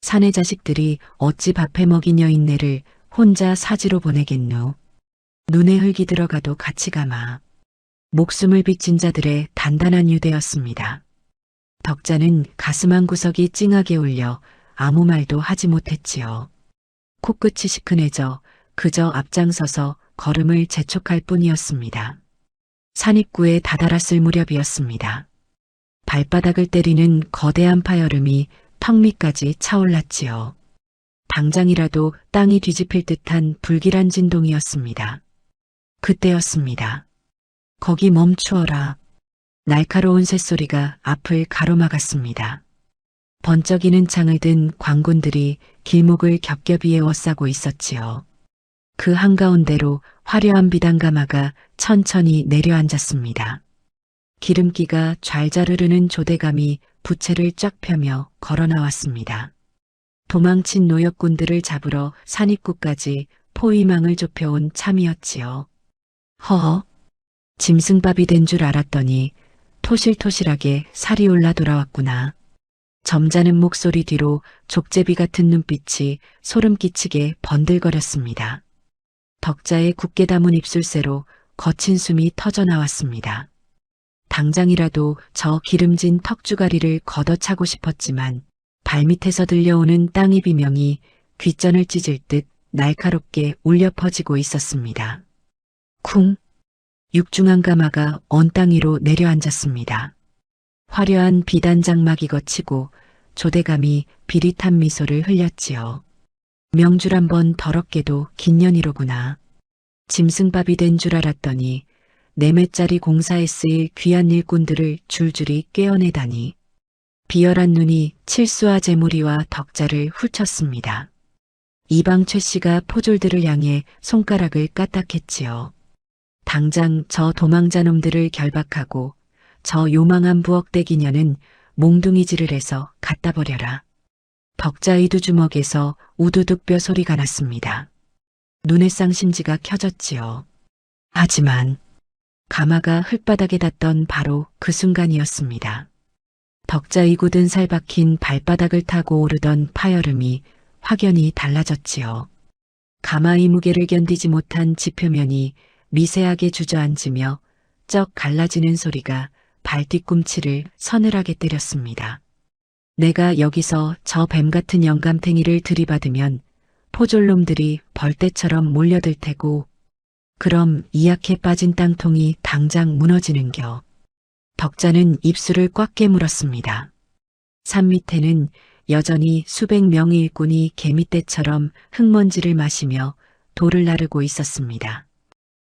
사내 자식들이 어찌 밥해 먹인 여인네를 혼자 사지로 보내겠누. 눈에 흙이 들어가도 같이 가마. 목숨을 빚진 자들의 단단한 유대였습니다. 덕자는 가슴 한 구석이 찡하게 울려 아무 말도 하지 못했지요. 코끝이 시큰해져 그저 앞장서서 걸음을 재촉할 뿐이었습니다. 산입구에 다다랐을 무렵이었습니다. 발바닥을 때리는 거대한 파여름이 턱 밑까지 차올랐지요. 당장이라도 땅이 뒤집힐 듯한 불길한 진동이었습니다. 그때였습니다. 거기 멈추어라. 날카로운 쇳소리가 앞을 가로막았습니다. 번쩍이는 창을 든 광군들이 길목을 겹겹이 에워싸고 있었지요. 그 한가운데로 화려한 비단가마가 천천히 내려앉았습니다. 기름기가 좔좔 흐르는 조대감이 부채를 쫙 펴며 걸어 나왔습니다. 도망친 노역군들을 잡으러 산입구까지 포위망을 좁혀온 참이었지요. 허허, 짐승밥이 된 줄 알았더니 토실토실하게 살이 올라 돌아왔구나. 점잖은 목소리 뒤로 족제비 같은 눈빛이 소름 끼치게 번들거렸습니다. 덕자의 굳게 담은 입술새로 거친 숨이 터져 나왔습니다. 당장이라도 저 기름진 턱주가리를 걷어차고 싶었지만 발밑에서 들려오는 땅의 비명이 귓전을 찢을 듯 날카롭게 울려 퍼지고 있었습니다. 쿵! 육중한 가마가 언 땅 위로 내려앉았습니다. 화려한 비단 장막이 거치고 조대감이 비릿한 미소를 흘렸지요. 명줄 한번 더럽게도 긴 년이로구나. 짐승밥이 된 줄 알았더니 내매짜리 공사에 쓰일 귀한 일꾼들을 줄줄이 꿰어내다니. 비열한 눈이 칠수와 재무리와 덕자를 훑쳤습니다. 이방 최 씨가 포졸들을 향해 손가락을 까딱했지요. 당장 저 도망자 놈들을 결박하고 저 요망한 부엌대기녀는 몽둥이질을 해서 갖다 버려라. 덕자의 두 주먹에서 우두둑 뼈 소리가 났습니다. 눈의 쌍심지가 켜졌지요. 하지만 가마가 흙바닥에 닿던 바로 그 순간이었습니다. 덕자의 굳은 살 박힌 발바닥을 타고 오르던 파여름이 확연히 달라졌지요. 가마의 무게를 견디지 못한 지표면이 미세하게 주저앉으며 쩍 갈라지는 소리가 발 뒤꿈치를 서늘하게 때렸습니다. 내가 여기서 저 뱀 같은 영감탱이를 들이받으면 포졸놈들이 벌떼처럼 몰려들 테고 그럼 이 약해 빠진 땅통이 당장 무너지는겨. 덕자는 입술을 꽉 깨물었습니다. 산 밑에는 여전히 수백 명의 일꾼이 개미떼처럼 흙먼지를 마시며 돌을 나르고 있었습니다.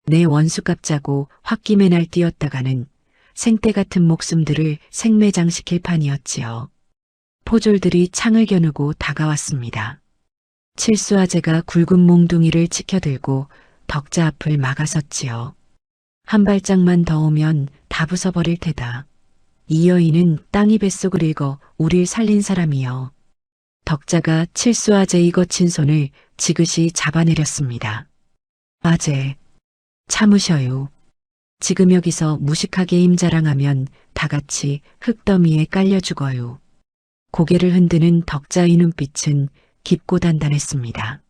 내 원수갑 짜고 홧김에 날 뛰었다가는 생떼 같은 목숨들을 생매장시킬 판이었지요. 포졸들이 창을 겨누고 다가왔습니다. 칠수아제가 굵은 몽둥이를 치켜들고 덕자 앞을 막아섰지요. 한 발짝만 더 오면 다 부숴버릴 테다. 이 여인은 땅이 뱃속을 읽어 우릴 살린 사람이여. 덕자가 칠수아제의 거친 손을 지그시 잡아내렸습니다. 아제, 참으셔요. 지금 여기서 무식하게 임자랑하면 다 같이 흙더미에 깔려 죽어요. 고개를 흔드는 덕자의 눈빛은 깊고 단단했습니다.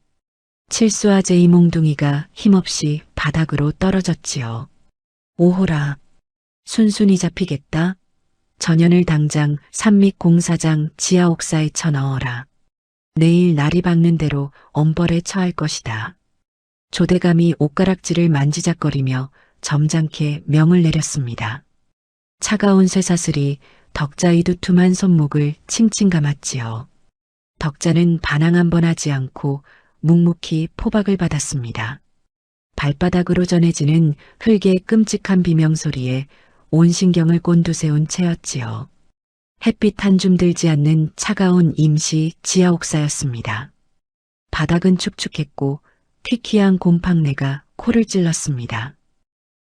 칠수아제의 몽둥이가 힘없이 바닥으로 떨어졌지요. 오호라, 순순히 잡히겠다. 전현을 당장 산밑 공사장 지하 옥사에 쳐넣어라. 내일 날이 밝는 대로 엄벌에 처할 것이다. 조대감이 옷가락질을 만지작거리며 점잖게 명을 내렸습니다. 차가운 쇠사슬이 덕자의 두툼한 손목을 칭칭 감았지요. 덕자는 반항 한 번 하지 않고 묵묵히 포박을 받았습니다. 발바닥으로 전해지는 흙의 끔찍한 비명소리에 온 신경을 곤두세운 채였지요. 햇빛 한 줌 들지 않는 차가운 임시 지하옥사였습니다. 바닥은 축축했고 퀴퀴한 곰팡내가 코를 찔렀습니다.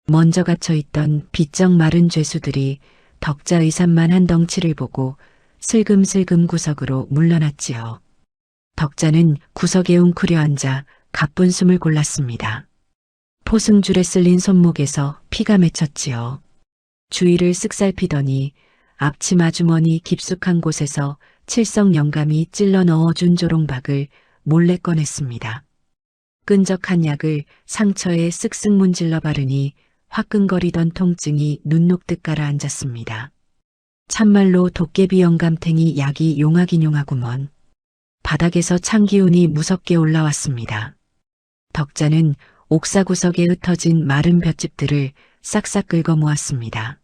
먼저 갇혀있던 비쩍 마른 죄수들이 덕자 의산만 한 덩치를 보고 슬금슬금 구석으로 물러났지요. 덕자는 구석에 웅크려 앉아 가쁜 숨을 골랐습니다. 포승줄에 쓸린 손목에서 피가 맺혔지요. 주위를 쓱 살피더니 앞치마 주머니 깊숙한 곳에서 칠성 영감이 찔러 넣어준 조롱박을 몰래 꺼냈습니다. 끈적한 약을 상처에 쓱쓱 문질러 바르니 화끈거리던 통증이 눈 녹듯 가라앉았습니다. 참말로 도깨비 영감탱이 약이 용하긴 용하구먼. 바닥에서 찬 기운이 무섭게 올라왔습니다. 덕자는 옥사 구석에 흩어진 마른 볏짚들을 싹싹 긁어 모았습니다.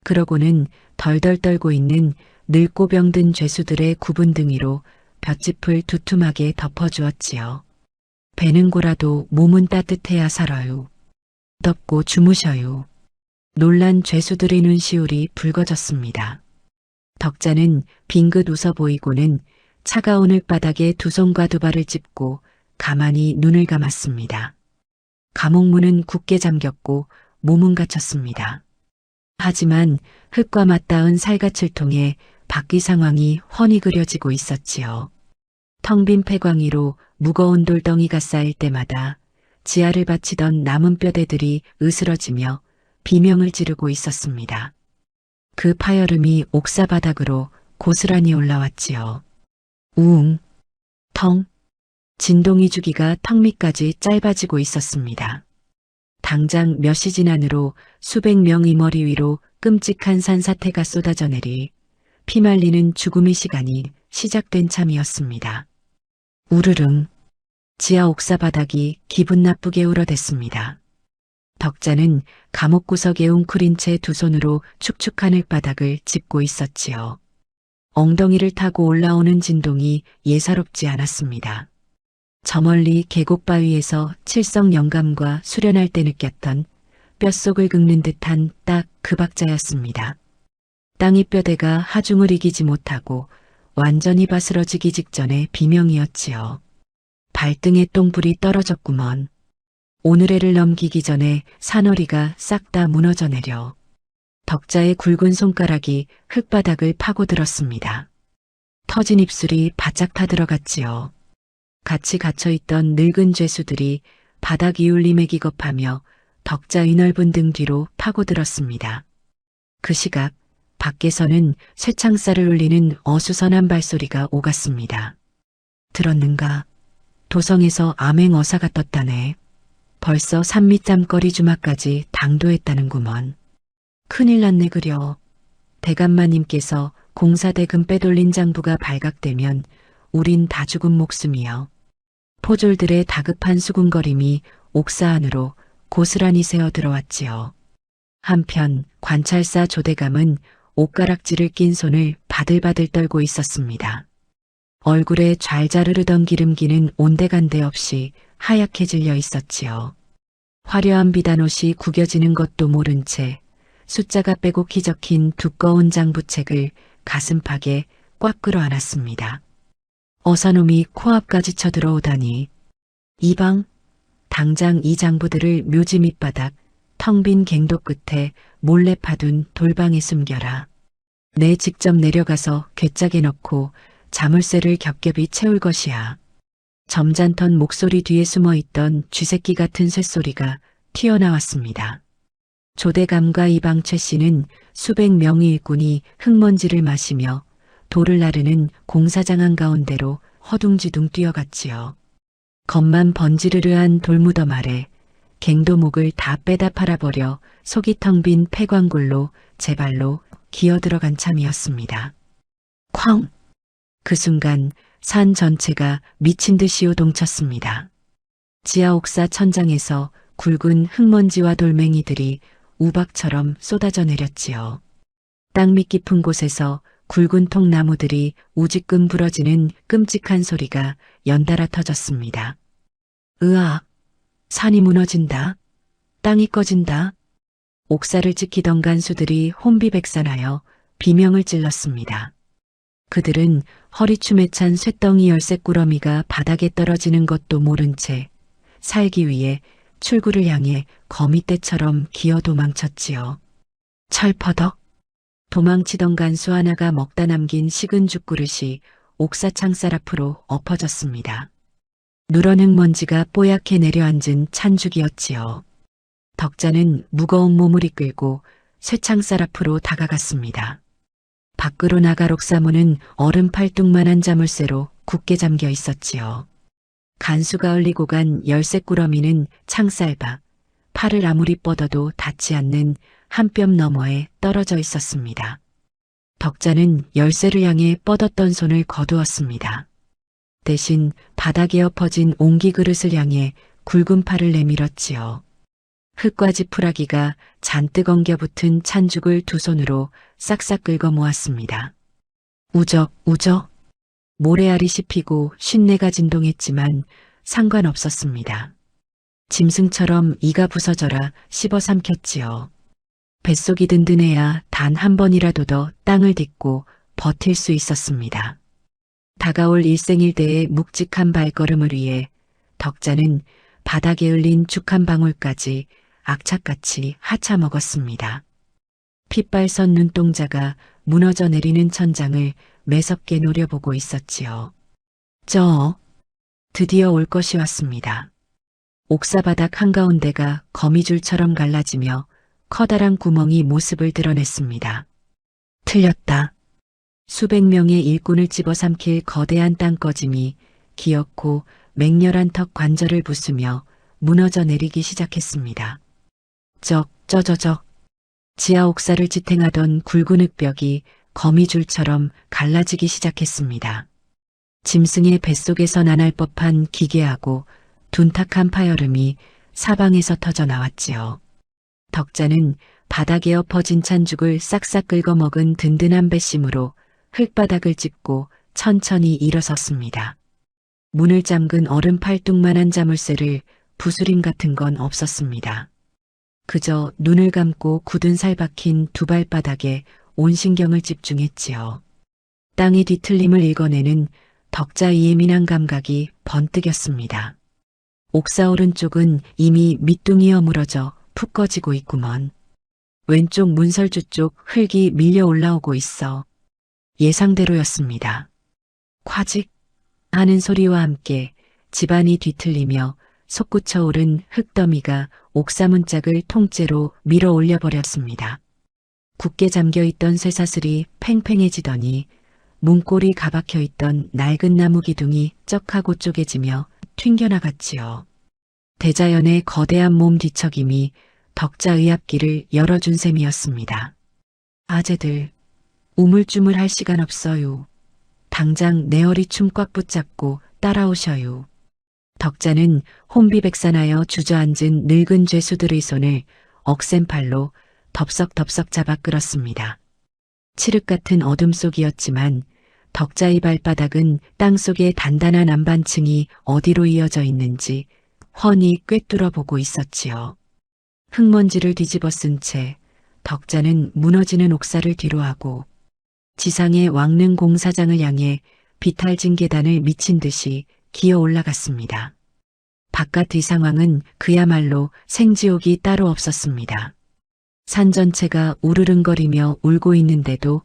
그러고는 덜덜 떨고 있는 늙고 병든 죄수들의 굽은 등위로 볏짚을 두툼하게 덮어주었지요. 배는 고라도 몸은 따뜻해야 살아요. 덮고 주무셔요. 놀란 죄수들의 눈시울이 붉어졌습니다. 덕자는 빙긋 웃어 보이고는 차가운 흙바닥에 두 손과 두 발을 짚고 가만히 눈을 감았습니다. 감옥문은 굳게 잠겼고 몸은 갇혔습니다. 하지만 흙과 맞닿은 살갗을 통해 밖의 상황이 훤히 그려지고 있었지요. 텅 빈 폐광이로 무거운 돌덩이가 쌓일 때마다 지하를 바치던 남은 뼈대들이 으스러지며 비명을 지르고 있었습니다. 그 파여름이 옥사 바닥으로 고스란히 올라왔지요. 우웅, 텅, 진동이 주기가 턱 밑까지 짧아지고 있었습니다. 당장 몇 시간 안으로 수백 명의 머리 위로 끔찍한 산사태가 쏟아져 내리 피말리는 죽음의 시간이 시작된 참이었습니다. 우르릉, 지하 옥사 바닥이 기분 나쁘게 울어댔습니다. 덕자는 감옥 구석에 웅크린 채 두 손으로 축축한 흙바닥을 짚고 있었지요. 엉덩이를 타고 올라오는 진동이 예사롭지 않았습니다. 저 멀리 계곡 바위에서 칠성 영감과 수련할 때 느꼈던 뼛속을 긁는 듯한 딱 그 박자였습니다. 땅이 뼈대가 하중을 이기지 못하고 완전히 바스러지기 직전의 비명이었지요. 발등에 똥불이 떨어졌구먼. 오늘해를 넘기기 전에 산허리가 싹 다 무너져 내려 덕자의 굵은 손가락이 흙바닥을 파고들었습니다. 터진 입술이 바짝 타들어갔지요. 같이 갇혀있던 늙은 죄수들이 바닥 이울림에 기겁하며 덕자의 넓은 등 뒤로 파고들었습니다. 그 시각 밖에서는 쇠창살을 울리는 어수선한 발소리가 오갔습니다. 들었는가? 도성에서 암행어사가 떴다네. 벌써 산밑잠거리 주마까지 당도했다는구먼. 큰일 났네 그려. 대감마님께서 공사대금 빼돌린 장부가 발각되면 우린 다 죽은 목숨이여. 포졸들의 다급한 수군거림이 옥사 안으로 고스란히 새어 들어왔지요. 한편 관찰사 조대감은 옷가락지를 낀 손을 바들바들 떨고 있었습니다. 얼굴에 잘자르르던 기름기는 온데간데 없이 하얗게 질려 있었지요. 화려한 비단옷이 구겨지는 것도 모른 채 숫자가 빼곡히 적힌 두꺼운 장부책을 가슴팍에 꽉 끌어안았습니다. 어사놈이 코앞까지 쳐들어오다니. 이방, 당장 이 장부들을 묘지 밑바닥 텅 빈 갱도 끝에 몰래 파둔 돌방에 숨겨라. 내 직접 내려가서 괴짝에 넣고 자물쇠를 겹겹이 채울 것이야. 점잖던 목소리 뒤에 숨어있던 쥐새끼 같은 쇳소리가 튀어나왔습니다. 조대감과 이방 최 씨는 수백 명의 일꾼이 흙먼지를 마시며 돌을 나르는 공사장 한가운데로 허둥지둥 뛰어갔지요. 겉만 번지르르한 돌무덤 아래 갱도목을 다 빼다 팔아버려 속이 텅 빈 폐광굴로 제 발로 기어들어간 참이었습니다. 쾅! 그 순간 산 전체가 미친 듯이 요동쳤습니다. 지하 옥사 천장에서 굵은 흙먼지와 돌멩이들이 우박처럼 쏟아져 내렸지요. 땅밑 깊은 곳에서 굵은 통나무들이 우지끔 부러지는 끔찍한 소리가 연달아 터졌습니다. 으악! 산이 무너진다. 땅이 꺼진다. 옥사를 지키던 간수들이 혼비백산하여 비명을 찔렀습니다. 그들은 허리춤에 찬 쇳덩이 열쇠꾸러미가 바닥에 떨어지는 것도 모른 채 살기 위해 출구를 향해 거미떼처럼 기어 도망쳤지요. 철퍼덕. 도망치던 간수 하나가 먹다 남긴 식은 죽그릇이 옥사 창살 앞으로 엎어졌습니다. 누런 흙먼지가 뽀얗게 내려앉은 찬죽이었지요. 덕자는 무거운 몸을 이끌고 쇠창살 앞으로 다가갔습니다. 밖으로 나갈 옥사문은 얼음 팔뚝만한 자물쇠로 굳게 잠겨 있었지요. 간수가 흘리고 간 열쇠꾸러미는 창살 밖, 팔을 아무리 뻗어도 닿지 않는 한 뼘 너머에 떨어져 있었습니다. 덕자는 열쇠를 향해 뻗었던 손을 거두었습니다. 대신 바닥에 엎어진 옹기 그릇을 향해 굵은 팔을 내밀었지요. 흙과 지푸라기가 잔뜩 엉겨붙은 찬죽을 두 손으로 싹싹 긁어 모았습니다. 우적 우적. 모래알이 씹히고 쉰내가 진동했지만 상관없었습니다. 짐승처럼 이가 부서져라 씹어 삼켰지요. 뱃속이 든든해야 단 한 번이라도 더 땅을 딛고 버틸 수 있었습니다. 다가올 일생일대의 묵직한 발걸음을 위해 덕자는 바닥에 흘린 죽 한 방울까지 악착같이 하차 먹었습니다. 핏발선 눈동자가 무너져 내리는 천장을 매섭게 노려보고 있었지요. 드디어 올 것이 왔습니다. 옥사바닥 한가운데가 거미줄처럼 갈라지며 커다란 구멍이 모습을 드러냈습니다. 틀렸다. 수백 명의 일꾼을 집어삼킬 거대한 땅꺼짐이 기어코 맹렬한 턱 관절을 부수며 무너져 내리기 시작했습니다. 지하 옥사를 지탱하던 굵은 흙벽이 거미줄처럼 갈라지기 시작했습니다. 짐승의 뱃속에서 나날 법한 기괴하고 둔탁한 파열음이 사방에서 터져 나왔지요. 덕자는 바닥에 엎어진 찬죽을 싹싹 긁어먹은 든든한 배심으로 흙바닥을 짚고 천천히 일어섰습니다. 문을 잠근 얼음 팔뚝만한 자물쇠를 부스림 같은 건 없었습니다. 그저 눈을 감고 굳은 살 박힌 두 발바닥에 온 신경을 집중했지요. 땅의 뒤틀림을 읽어내는 덕자의 예민한 감각이 번뜩였습니다. 옥사 오른쪽은 이미 밑둥이어 물어져 푹 꺼지고 있구먼. 왼쪽 문설주 쪽 흙이 밀려 올라오고 있어. 예상대로였습니다. 콰직 하는 소리와 함께 집안이 뒤틀리며 솟구쳐 오른 흙더미가 옥사 문짝을 통째로 밀어 올려버렸습니다. 굳게 잠겨있던 쇠사슬이 팽팽해지더니 문골이 가박혀 있던 낡은 나무 기둥이 쩍하고 쪼개지며 튕겨나갔지요. 대자연의 거대한 몸 뒤척임이 덕자의 앞길을 열어준 셈이었습니다. 아재들, 우물쭈물할 시간 없어요. 당장 내 허리춤 꽉 붙잡고 따라오셔요. 덕자는 혼비백산하여 주저앉은 늙은 죄수들의 손을 억센 팔로 덥석덥석 잡아 끌었습니다. 칠흑 같은 어둠 속이었지만 덕자의 발바닥은 땅속의 단단한 안반층이 어디로 이어져 있는지 훤히 꿰뚫어 보고 있었지요. 흙먼지를 뒤집어 쓴 채 덕자는 무너지는 옥사를 뒤로하고 지상의 왕릉 공사장을 향해 비탈진 계단을 미친 듯이 기어 올라갔습니다. 바깥의 상황은 그야말로 생지옥이 따로 없었습니다. 산 전체가 우르릉거리며 울고 있는데도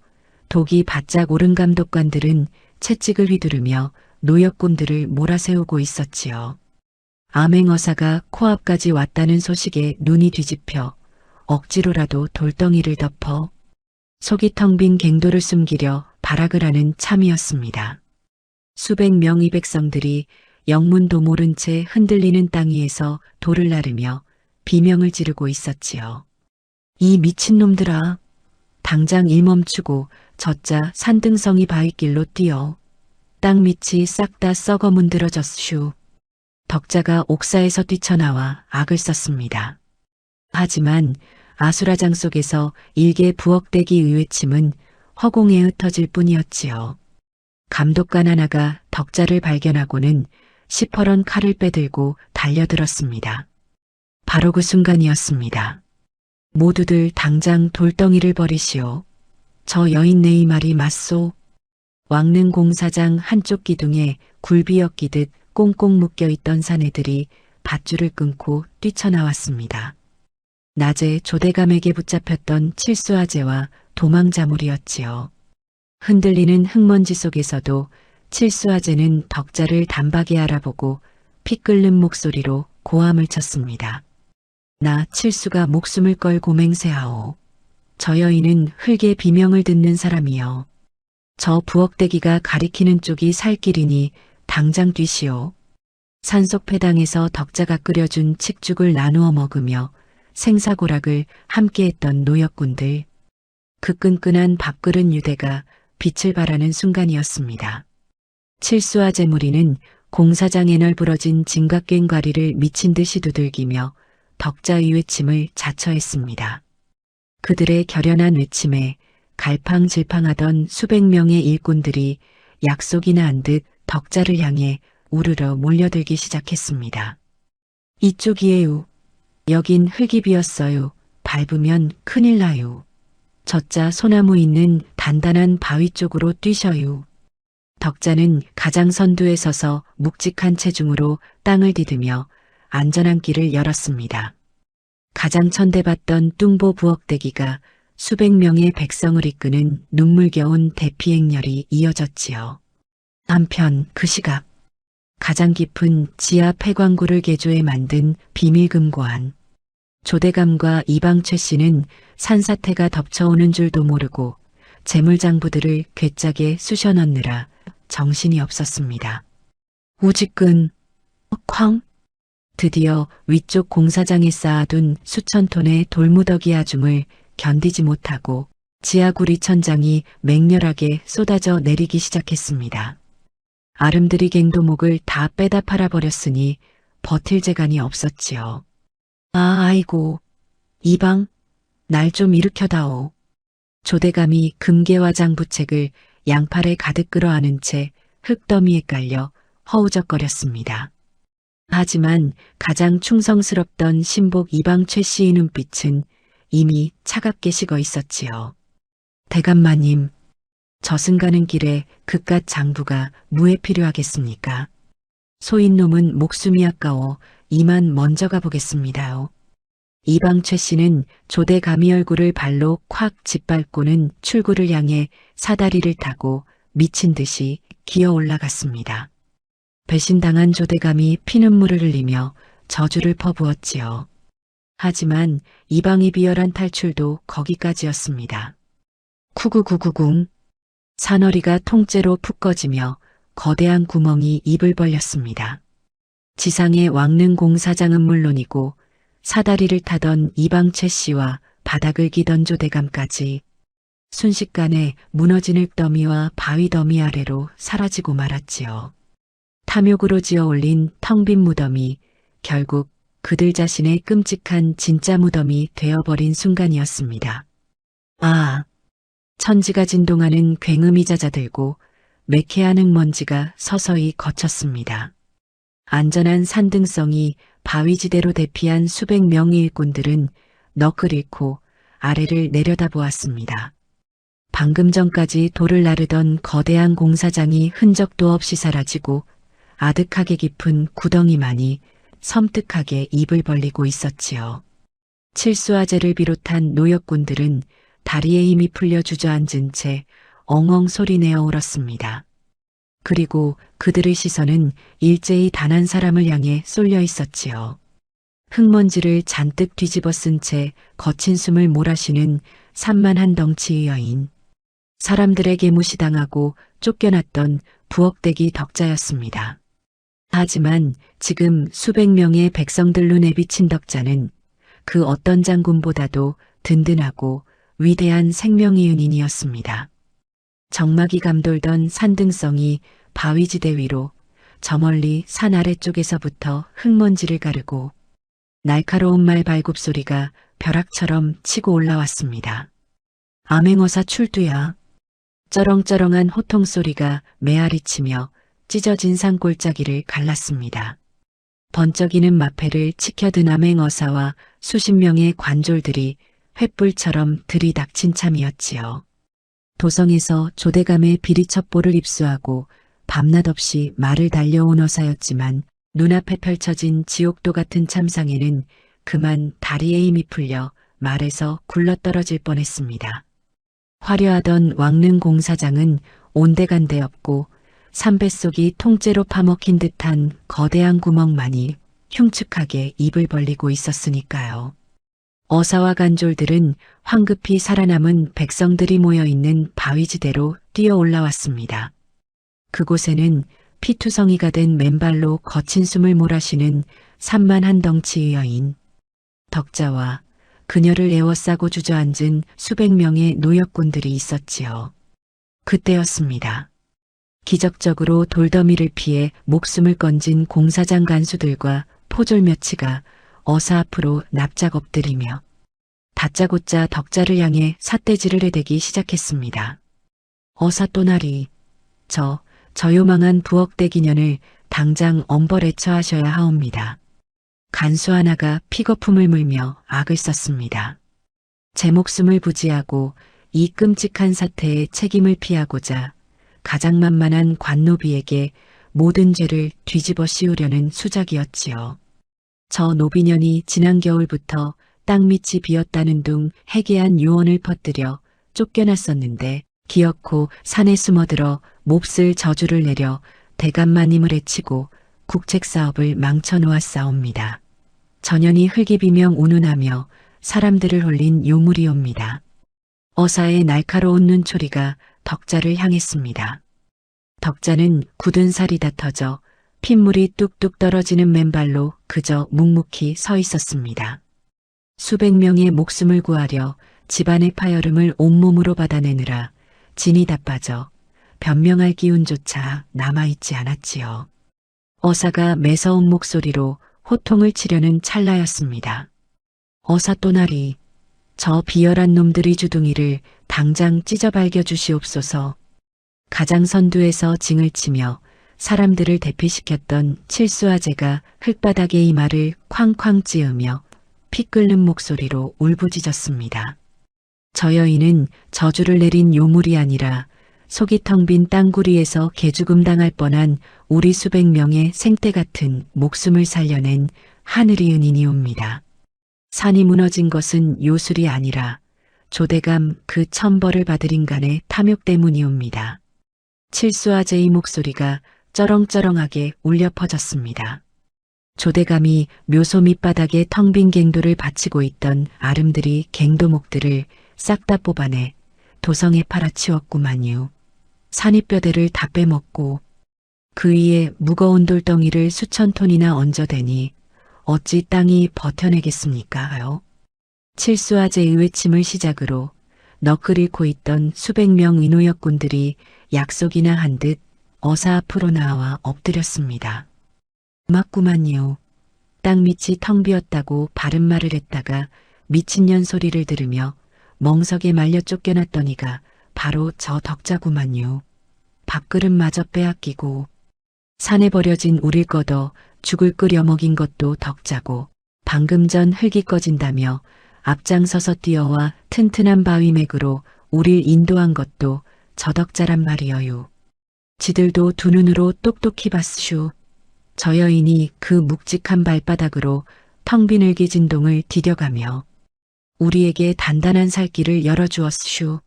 독이 바짝 오른 감독관들은 채찍을 휘두르며 노역꾼들을 몰아세우고 있었지요. 암행어사가 코앞까지 왔다는 소식에 눈이 뒤집혀 억지로라도 돌덩이를 덮어 속이 텅 빈 갱도를 숨기려 발악을 하는 참이었습니다. 수백 명의 백성들이 영문도 모른 채 흔들리는 땅 위에서 돌을 나르며 비명을 지르고 있었지요. 이 미친놈들아, 당장 일 멈추고 저자 산등성이 바위길로 뛰어. 땅 밑이 싹 다 썩어 문드러졌슈. 덕자가 옥사에서 뛰쳐나와 악을 썼습니다. 하지만 아수라장 속에서 일개 부엌대기 의외침은 허공에 흩어질 뿐이었지요. 감독관 하나가 덕자를 발견하고는 시퍼런 칼을 빼들고 달려들었습니다. 바로 그 순간이었습니다. 모두들 당장 돌덩이를 버리시오. 저 여인네의 말이 맞소. 왕릉 공사장 한쪽 기둥에 굴비 엮이듯 꽁꽁 묶여있던 사내들이 밧줄을 끊고 뛰쳐나왔습니다. 낮에 조대감에게 붙잡혔던 칠수아제와 도망자물이었지요. 흔들리는 흙먼지 속에서도 칠수아제는 덕자를 단박에 알아보고 피 끓는 목소리로 고함을 쳤습니다. 나 칠수가 목숨을 걸고 맹세하오. 저 여인은 흙의 비명을 듣는 사람이여. 저 부엌대기가 가리키는 쪽이 살 길이니 당장 뛰시오. 산속 회당에서 덕자가 끓여준 칡죽을 나누어 먹으며 생사고락을 함께했던 노역꾼들. 그 끈끈한 밥그릇 유대가 빛을 발하는 순간이었습니다. 칠수아제 무리는 공사장에 널브러진 진각괭과리를 미친 듯이 두들기며 덕자의 외침을 자처했습니다. 그들의 결연한 외침에 갈팡질팡하던 수백 명의 일꾼들이 약속이나 한 듯 덕자를 향해 우르르 몰려들기 시작했습니다. 이쪽이에요. 여긴 흙이 비었어요. 밟으면 큰일 나요. 저자 소나무 있는 단단한 바위 쪽으로 뛰셔요. 덕자는 가장 선두에 서서 묵직한 체중으로 땅을 디디며 안전한 길을 열었습니다. 가장 천대받던 뚱보 부엌대기가 수백 명의 백성을 이끄는 눈물겨운 대피행렬이 이어졌지요. 한편 그 시각 가장 깊은 지하 폐광구를 개조해 만든 비밀금고안. 조대감과 이방최 씨는 산사태가 덮쳐오는 줄도 모르고 재물장부들을 괴짝에 쑤셔 넣느라 정신이 없었습니다. 우직근, 쾅! 드디어 위쪽 공사장에 쌓아둔 수천 톤의 돌무더기 아중을 견디지 못하고 지하구리 천장이 맹렬하게 쏟아져 내리기 시작했습니다. 아름드리 갱도목을 다 빼다 팔아버렸으니 버틸 재간이 없었지요. 아이고, 이방, 날 좀 일으켜다오. 조대감이 금괴화장 부책을 양팔에 가득 끌어안은 채 흙더미에 깔려 허우적거렸습니다. 하지만 가장 충성스럽던 신복 이방 최 씨의 눈빛은 이미 차갑게 식어 있었지요. 대감마님, 저승 가는 길에 그깟 장부가 무에 필요하겠습니까? 소인놈은 목숨이 아까워 이만 먼저 가보겠습니다요. 이방 최 씨는 조대감이 얼굴을 발로 콱 짓밟고는 출구를 향해 사다리를 타고 미친 듯이 기어 올라갔습니다. 배신당한 조대감이 피눈물을 흘리며 저주를 퍼부었지요. 하지만 이방의 비열한 탈출도 거기까지였습니다. 쿠구구구궁. 사너리가 통째로 푹 꺼지며 거대한 구멍이 입을 벌렸습니다. 지상의 왕릉 공사장은 물론이고 사다리를 타던 이방채 씨와 바닥을 기던 조대감까지 순식간에 무너진 흙더미와 바위 더미 아래로 사라지고 말았지요. 탐욕으로 지어 올린 텅 빈 무덤이 결국 그들 자신의 끔찍한 진짜 무덤이 되어버린 순간이었습니다. 아! 천지가 진동하는 굉음이 잦아들고 매캐한 흙먼지가 서서히 걷혔습니다. 안전한 산등성이 바위지대로 대피한 수백 명의 일꾼들은 넋을 잃고 아래를 내려다보았습니다. 방금 전까지 돌을 나르던 거대한 공사장이 흔적도 없이 사라지고 아득하게 깊은 구덩이만이 섬뜩하게 입을 벌리고 있었지요. 칠수아제를 비롯한 노역군들은 다리에 힘이 풀려 주저앉은 채 엉엉 소리내어 울었습니다. 그리고 그들의 시선은 일제히 단 한 사람을 향해 쏠려 있었지요. 흙먼지를 잔뜩 뒤집어 쓴 채 거친 숨을 몰아쉬는 산만한 덩치의 여인. 사람들에게 무시당하고 쫓겨났던 부엌대기 덕자였습니다. 하지만 지금 수백 명의 백성들 눈에 비친 덕자는 그 어떤 장군보다도 든든하고 위대한 생명의 은인이었습니다. 정막이 감돌던 산등성이 바위지대 위로 저 멀리 산 아래쪽에서부터 흙먼지를 가르고 날카로운 말 발굽 소리가 벼락처럼 치고 올라왔습니다. 암행어사 출두야. 쩌렁쩌렁한 호통 소리가 메아리치며 찢어진 산골짜기를 갈랐습니다. 번쩍이는 마패를 치켜든 암행어사와 수십 명의 관졸들이 횃불처럼 들이닥친 참이었지요. 도성에서 조대감의 비리첩보를 입수하고 밤낮 없이 말을 달려온 어사였지만 눈앞에 펼쳐진 지옥도 같은 참상에는 그만 다리에 힘이 풀려 말에서 굴러떨어질 뻔했습니다. 화려하던 왕릉 공사장은 온데간데 없고 산뱃속이 통째로 파먹힌 듯한 거대한 구멍만이 흉측하게 입을 벌리고 있었으니까요. 어사와 간졸들은 황급히 살아남은 백성들이 모여있는 바위지대로 뛰어 올라왔습니다. 그곳에는 피투성이가 된 맨발로 거친 숨을 몰아쉬는 산만한 덩치의 여인, 덕자와 그녀를 에워싸고 주저앉은 수백 명의 노역군들이 있었지요. 그때였습니다. 기적적으로 돌더미를 피해 목숨을 건진 공사장 간수들과 포졸며치가 어사 앞으로 납작 엎드리며 다짜고짜 덕자를 향해 삿대질을 해대기 시작했습니다. 어사 또나리, 저 요망한 부엌대기년을 당장 엄벌에 처하셔야 하옵니다. 간수 하나가 픽어품을 물며 악을 썼습니다. 제 목숨을 부지하고 이 끔찍한 사태의 책임을 피하고자 가장 만만한 관노비에게 모든 죄를 뒤집어 씌우려는 수작이었지요. 저 노비년이 지난 겨울부터 땅밑이 비었다는 둥 해괴한 유언을 퍼뜨려 쫓겨났었는데 기어코 산에 숨어들어 몹쓸 저주를 내려 대감마님을 해치고 국책사업을 망쳐놓았사옵니다. 전연이 흙이비명 운운하며 사람들을 홀린 요물이옵니다. 어사의 날카로운 눈초리가 덕자를 향했습니다. 덕자는 굳은 살이 다 터져 핏물이 뚝뚝 떨어지는 맨발로 그저 묵묵히 서 있었습니다. 수백 명의 목숨을 구하려 집안의 파열음을 온몸으로 받아내느라 진이 다 빠져 변명할 기운조차 남아있지 않았지요. 어사가 매서운 목소리로 호통을 치려는 찰나였습니다. 어사 또나리, 저 비열한 놈들의 주둥이를 당장 찢어발겨 주시옵소서. 가장 선두에서 징을 치며 사람들을 대피시켰던 칠수아제가 흙바닥에 이마를 쾅쾅 찌으며 피 끓는 목소리로 울부짖었습니다. 저 여인은 저주를 내린 요물이 아니라 속이 텅 빈 땅구리에서 개죽음 당할 뻔한 우리 수백 명의 생떼 같은 목숨을 살려낸 하늘의 은인이옵니다. 산이 무너진 것은 요술이 아니라 조대감 그 천벌을 받을 인간의 탐욕 때문이옵니다. 칠수아제의 목소리가 쩌렁쩌렁하게 울려 퍼졌습니다. 조대감이 묘소 밑바닥에 텅 빈 갱도를 바치고 있던 아름드리 갱도목들을 싹 다 뽑아내 도성에 팔아치웠구만요. 산이뼈대를 다 빼먹고 그 위에 무거운 돌덩이를 수천 톤이나 얹어대니 어찌 땅이 버텨내겠습니까요? 칠수아제의 외침을 시작으로 너클 잃고 있던 수백 명 인호역군들이 약속이나 한 듯 어사 앞으로 나와 엎드렸습니다. 고맙구만요. 땅 밑이 텅 비었다고 바른 말을 했다가 미친년 소리를 들으며 멍석에 말려 쫓겨났더니가 바로 저 덕자구만요. 밥그릇마저 빼앗기고 산에 버려진 우릴 걷어 죽을 끓여 먹인 것도 덕자고 방금 전 흙이 꺼진다며 앞장서서 뛰어와 튼튼한 바위맥으로 우릴 인도한 것도 저 덕자란 말이여요. 지들도 두 눈으로 똑똑히 봤슈. 저 여인이 그 묵직한 발바닥으로 텅 빈 을기 진동을 디뎌가며 우리에게 단단한 살길을 열어주었슈.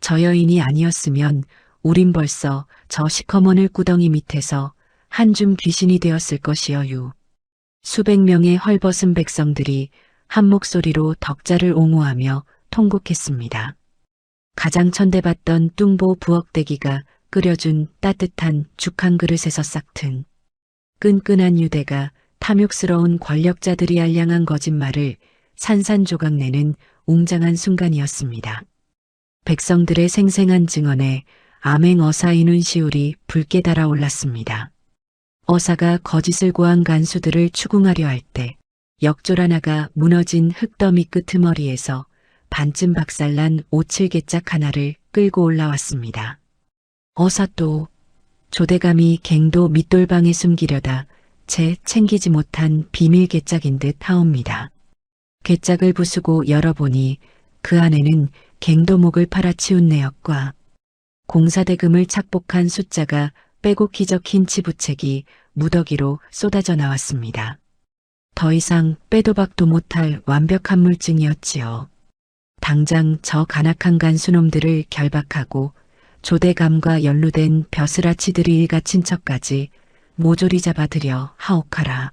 저 여인이 아니었으면 우린 벌써 저 시커먼 을구덩이 밑에서 한 줌 귀신이 되었을 것이여유. 수백 명의 헐벗은 백성들이 한 목소리로 덕자를 옹호하며 통곡했습니다. 가장 천대받던 뚱보 부엌대기가 끓여준 따뜻한 죽 한 그릇에서 싹튼 끈끈한 유대가 탐욕스러운 권력자들이 알량한 거짓말을 산산조각내는 웅장한 순간이었습니다. 백성들의 생생한 증언에 암행어사의 눈시울이 붉게 달아올랐습니다. 어사가 거짓을 고한 간수들을 추궁하려 할 때 역졸 하나가 무너진 흙더미 끄트머리에서 반쯤 박살난 오칠개짝 하나를 끌고 올라왔습니다. 어사 또 조대감이 갱도 밑돌방에 숨기려다 채 챙기지 못한 비밀 개짝인 듯 하옵니다. 개짝을 부수고 열어보니 그 안에는 갱도목을 팔아치운 내역과 공사대금을 착복한 숫자가 빼곡히 적힌 치부책이 무더기로 쏟아져 나왔습니다. 더 이상 빼도 박도 못할 완벽한 물증이었지요. 당장 저 간악한 간수놈들을 결박하고 조대감과 연루된 벼슬아치들이 일가친 척까지 모조리 잡아들여 하옥하라.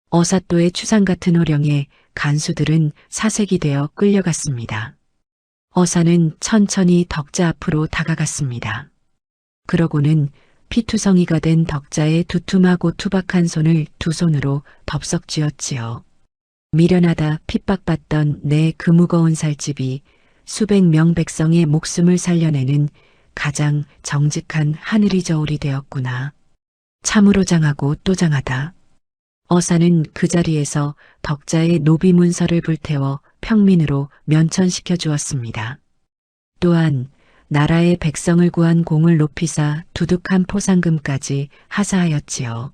어사또의 추상 같은 호령에 간수들은 사색이 되어 끌려갔습니다. 어사는 천천히 덕자 앞으로 다가갔습니다. 그러고는 피투성이가 된 덕자의 두툼하고 투박한 손을 두 손으로 덥석 쥐었지요. 미련하다 핍박받던 내 그 무거운 살집이 수백 명 백성의 목숨을 살려내는 가장 정직한 하늘이 저울이 되었구나. 참으로 장하고 또 장하다. 어사는 그 자리에서 덕자의 노비 문서를 불태워 평민으로 면천시켜 주었습니다. 또한 나라의 백성을 구한 공을 높이사 두둑한 포상금까지 하사하였지요.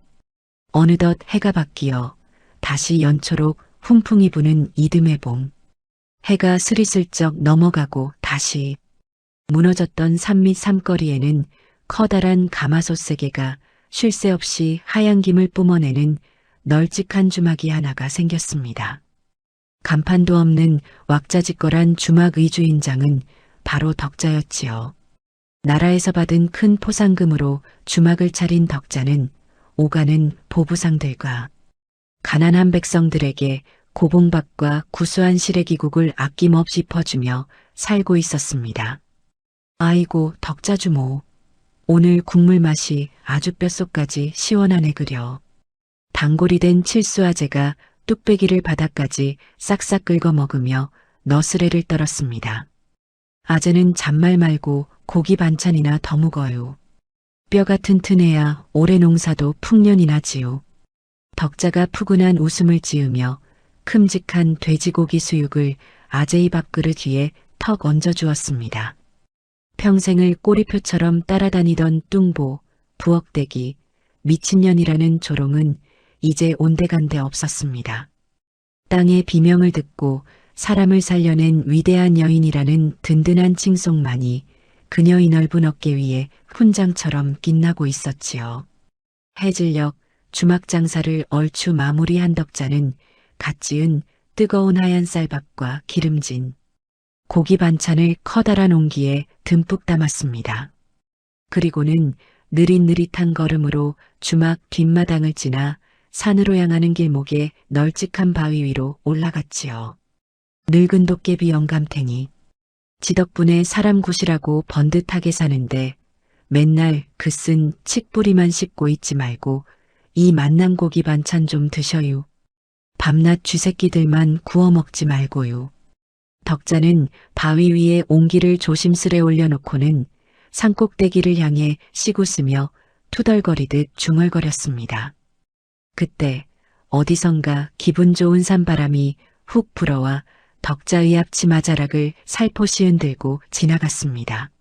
어느덧 해가 바뀌어 다시 연초록 훈풍이 부는 이듬해 봄. 해가 스리슬쩍 넘어가고 다시 무너졌던 산 밑 삼거리에는 커다란 가마솥 세 개가 쉴 새 없이 하얀 김을 뿜어내는 널찍한 주막이 하나가 생겼습니다. 간판도 없는 왁자지껄한 주막 의주인장은 바로 덕자였지요. 나라에서 받은 큰 포상금으로 주막을 차린 덕자는 오가는 보부상들과 가난한 백성들에게 고봉밥과 구수한 시래기국을 아낌없이 퍼주며 살고 있었습니다. 아이고 덕자주모, 오늘 국물 맛이 아주 뼛속까지 시원하네 그려. 단골이 된 칠수아제가 뚝배기를 바닥까지 싹싹 긁어 먹으며 너스레를 떨었습니다. 아재는 잔말 말고 고기 반찬이나 더 묵어요. 뼈가 튼튼해야 올해 농사도 풍년이나 지요. 덕자가 푸근한 웃음을 지으며 큼직한 돼지고기 수육을 아재의 밥그릇 위에 턱 얹어주었습니다. 평생을 꼬리표처럼 따라다니던 뚱보, 부엌대기, 미친년이라는 조롱은 이제 온데간데 없었습니다. 땅의 비명을 듣고 사람을 살려낸 위대한 여인이라는 든든한 칭송만이 그녀의 넓은 어깨 위에 훈장처럼 빛나고 있었지요. 해질녘 주막 장사를 얼추 마무리한 덕자는 갓 지은 뜨거운 하얀 쌀밥과 기름진 고기 반찬을 커다란 옹기에 듬뿍 담았습니다. 그리고는 느릿느릿한 걸음으로 주막 뒷마당을 지나 산으로 향하는 길목에 널찍한 바위 위로 올라갔지요. 늙은 도깨비 영감탱이. 지 덕분에 사람 구실하고 번듯하게 사는데 맨날 그 쓴 칡뿌리만 씹고 있지 말고 이 만난고기 반찬 좀 드셔요. 밤낮 쥐새끼들만 구워 먹지 말고요. 덕자는 바위 위에 옹기를 조심스레 올려놓고는 산꼭대기를 향해 씨구으며 투덜거리듯 중얼거렸습니다. 그때 어디선가 기분 좋은 산바람이 훅 불어와 덕자의 앞치마자락을 살포시 흔들고 지나갔습니다.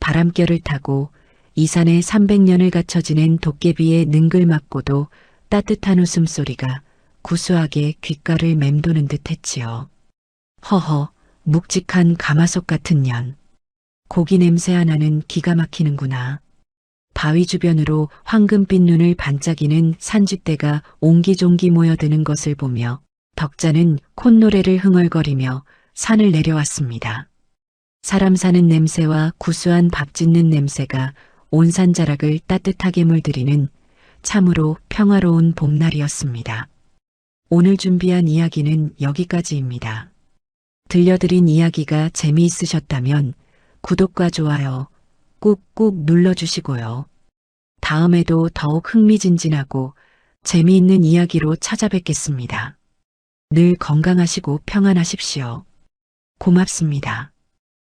바람결을 타고 이 산에 300년을 갇혀 지낸 도깨비의 능글맞고도 따뜻한 웃음소리가 구수하게 귓가를 맴도는 듯 했지요. 허허, 묵직한 가마솥 같은 년. 고기 냄새 하나는 기가 막히는구나. 바위 주변으로 황금빛 눈을 반짝이는 산쥐떼가 옹기종기 모여드는 것을 보며 덕자는 콧노래를 흥얼거리며 산을 내려왔습니다. 사람 사는 냄새와 구수한 밥 짓는 냄새가 온 산자락을 따뜻하게 물들이는 참으로 평화로운 봄날이었습니다. 오늘 준비한 이야기는 여기까지입니다. 들려드린 이야기가 재미있으셨다면 구독과 좋아요 꾹꾹 눌러주시고요. 다음에도 더욱 흥미진진하고 재미있는 이야기로 찾아뵙겠습니다. 늘 건강하시고 평안하십시오. 고맙습니다.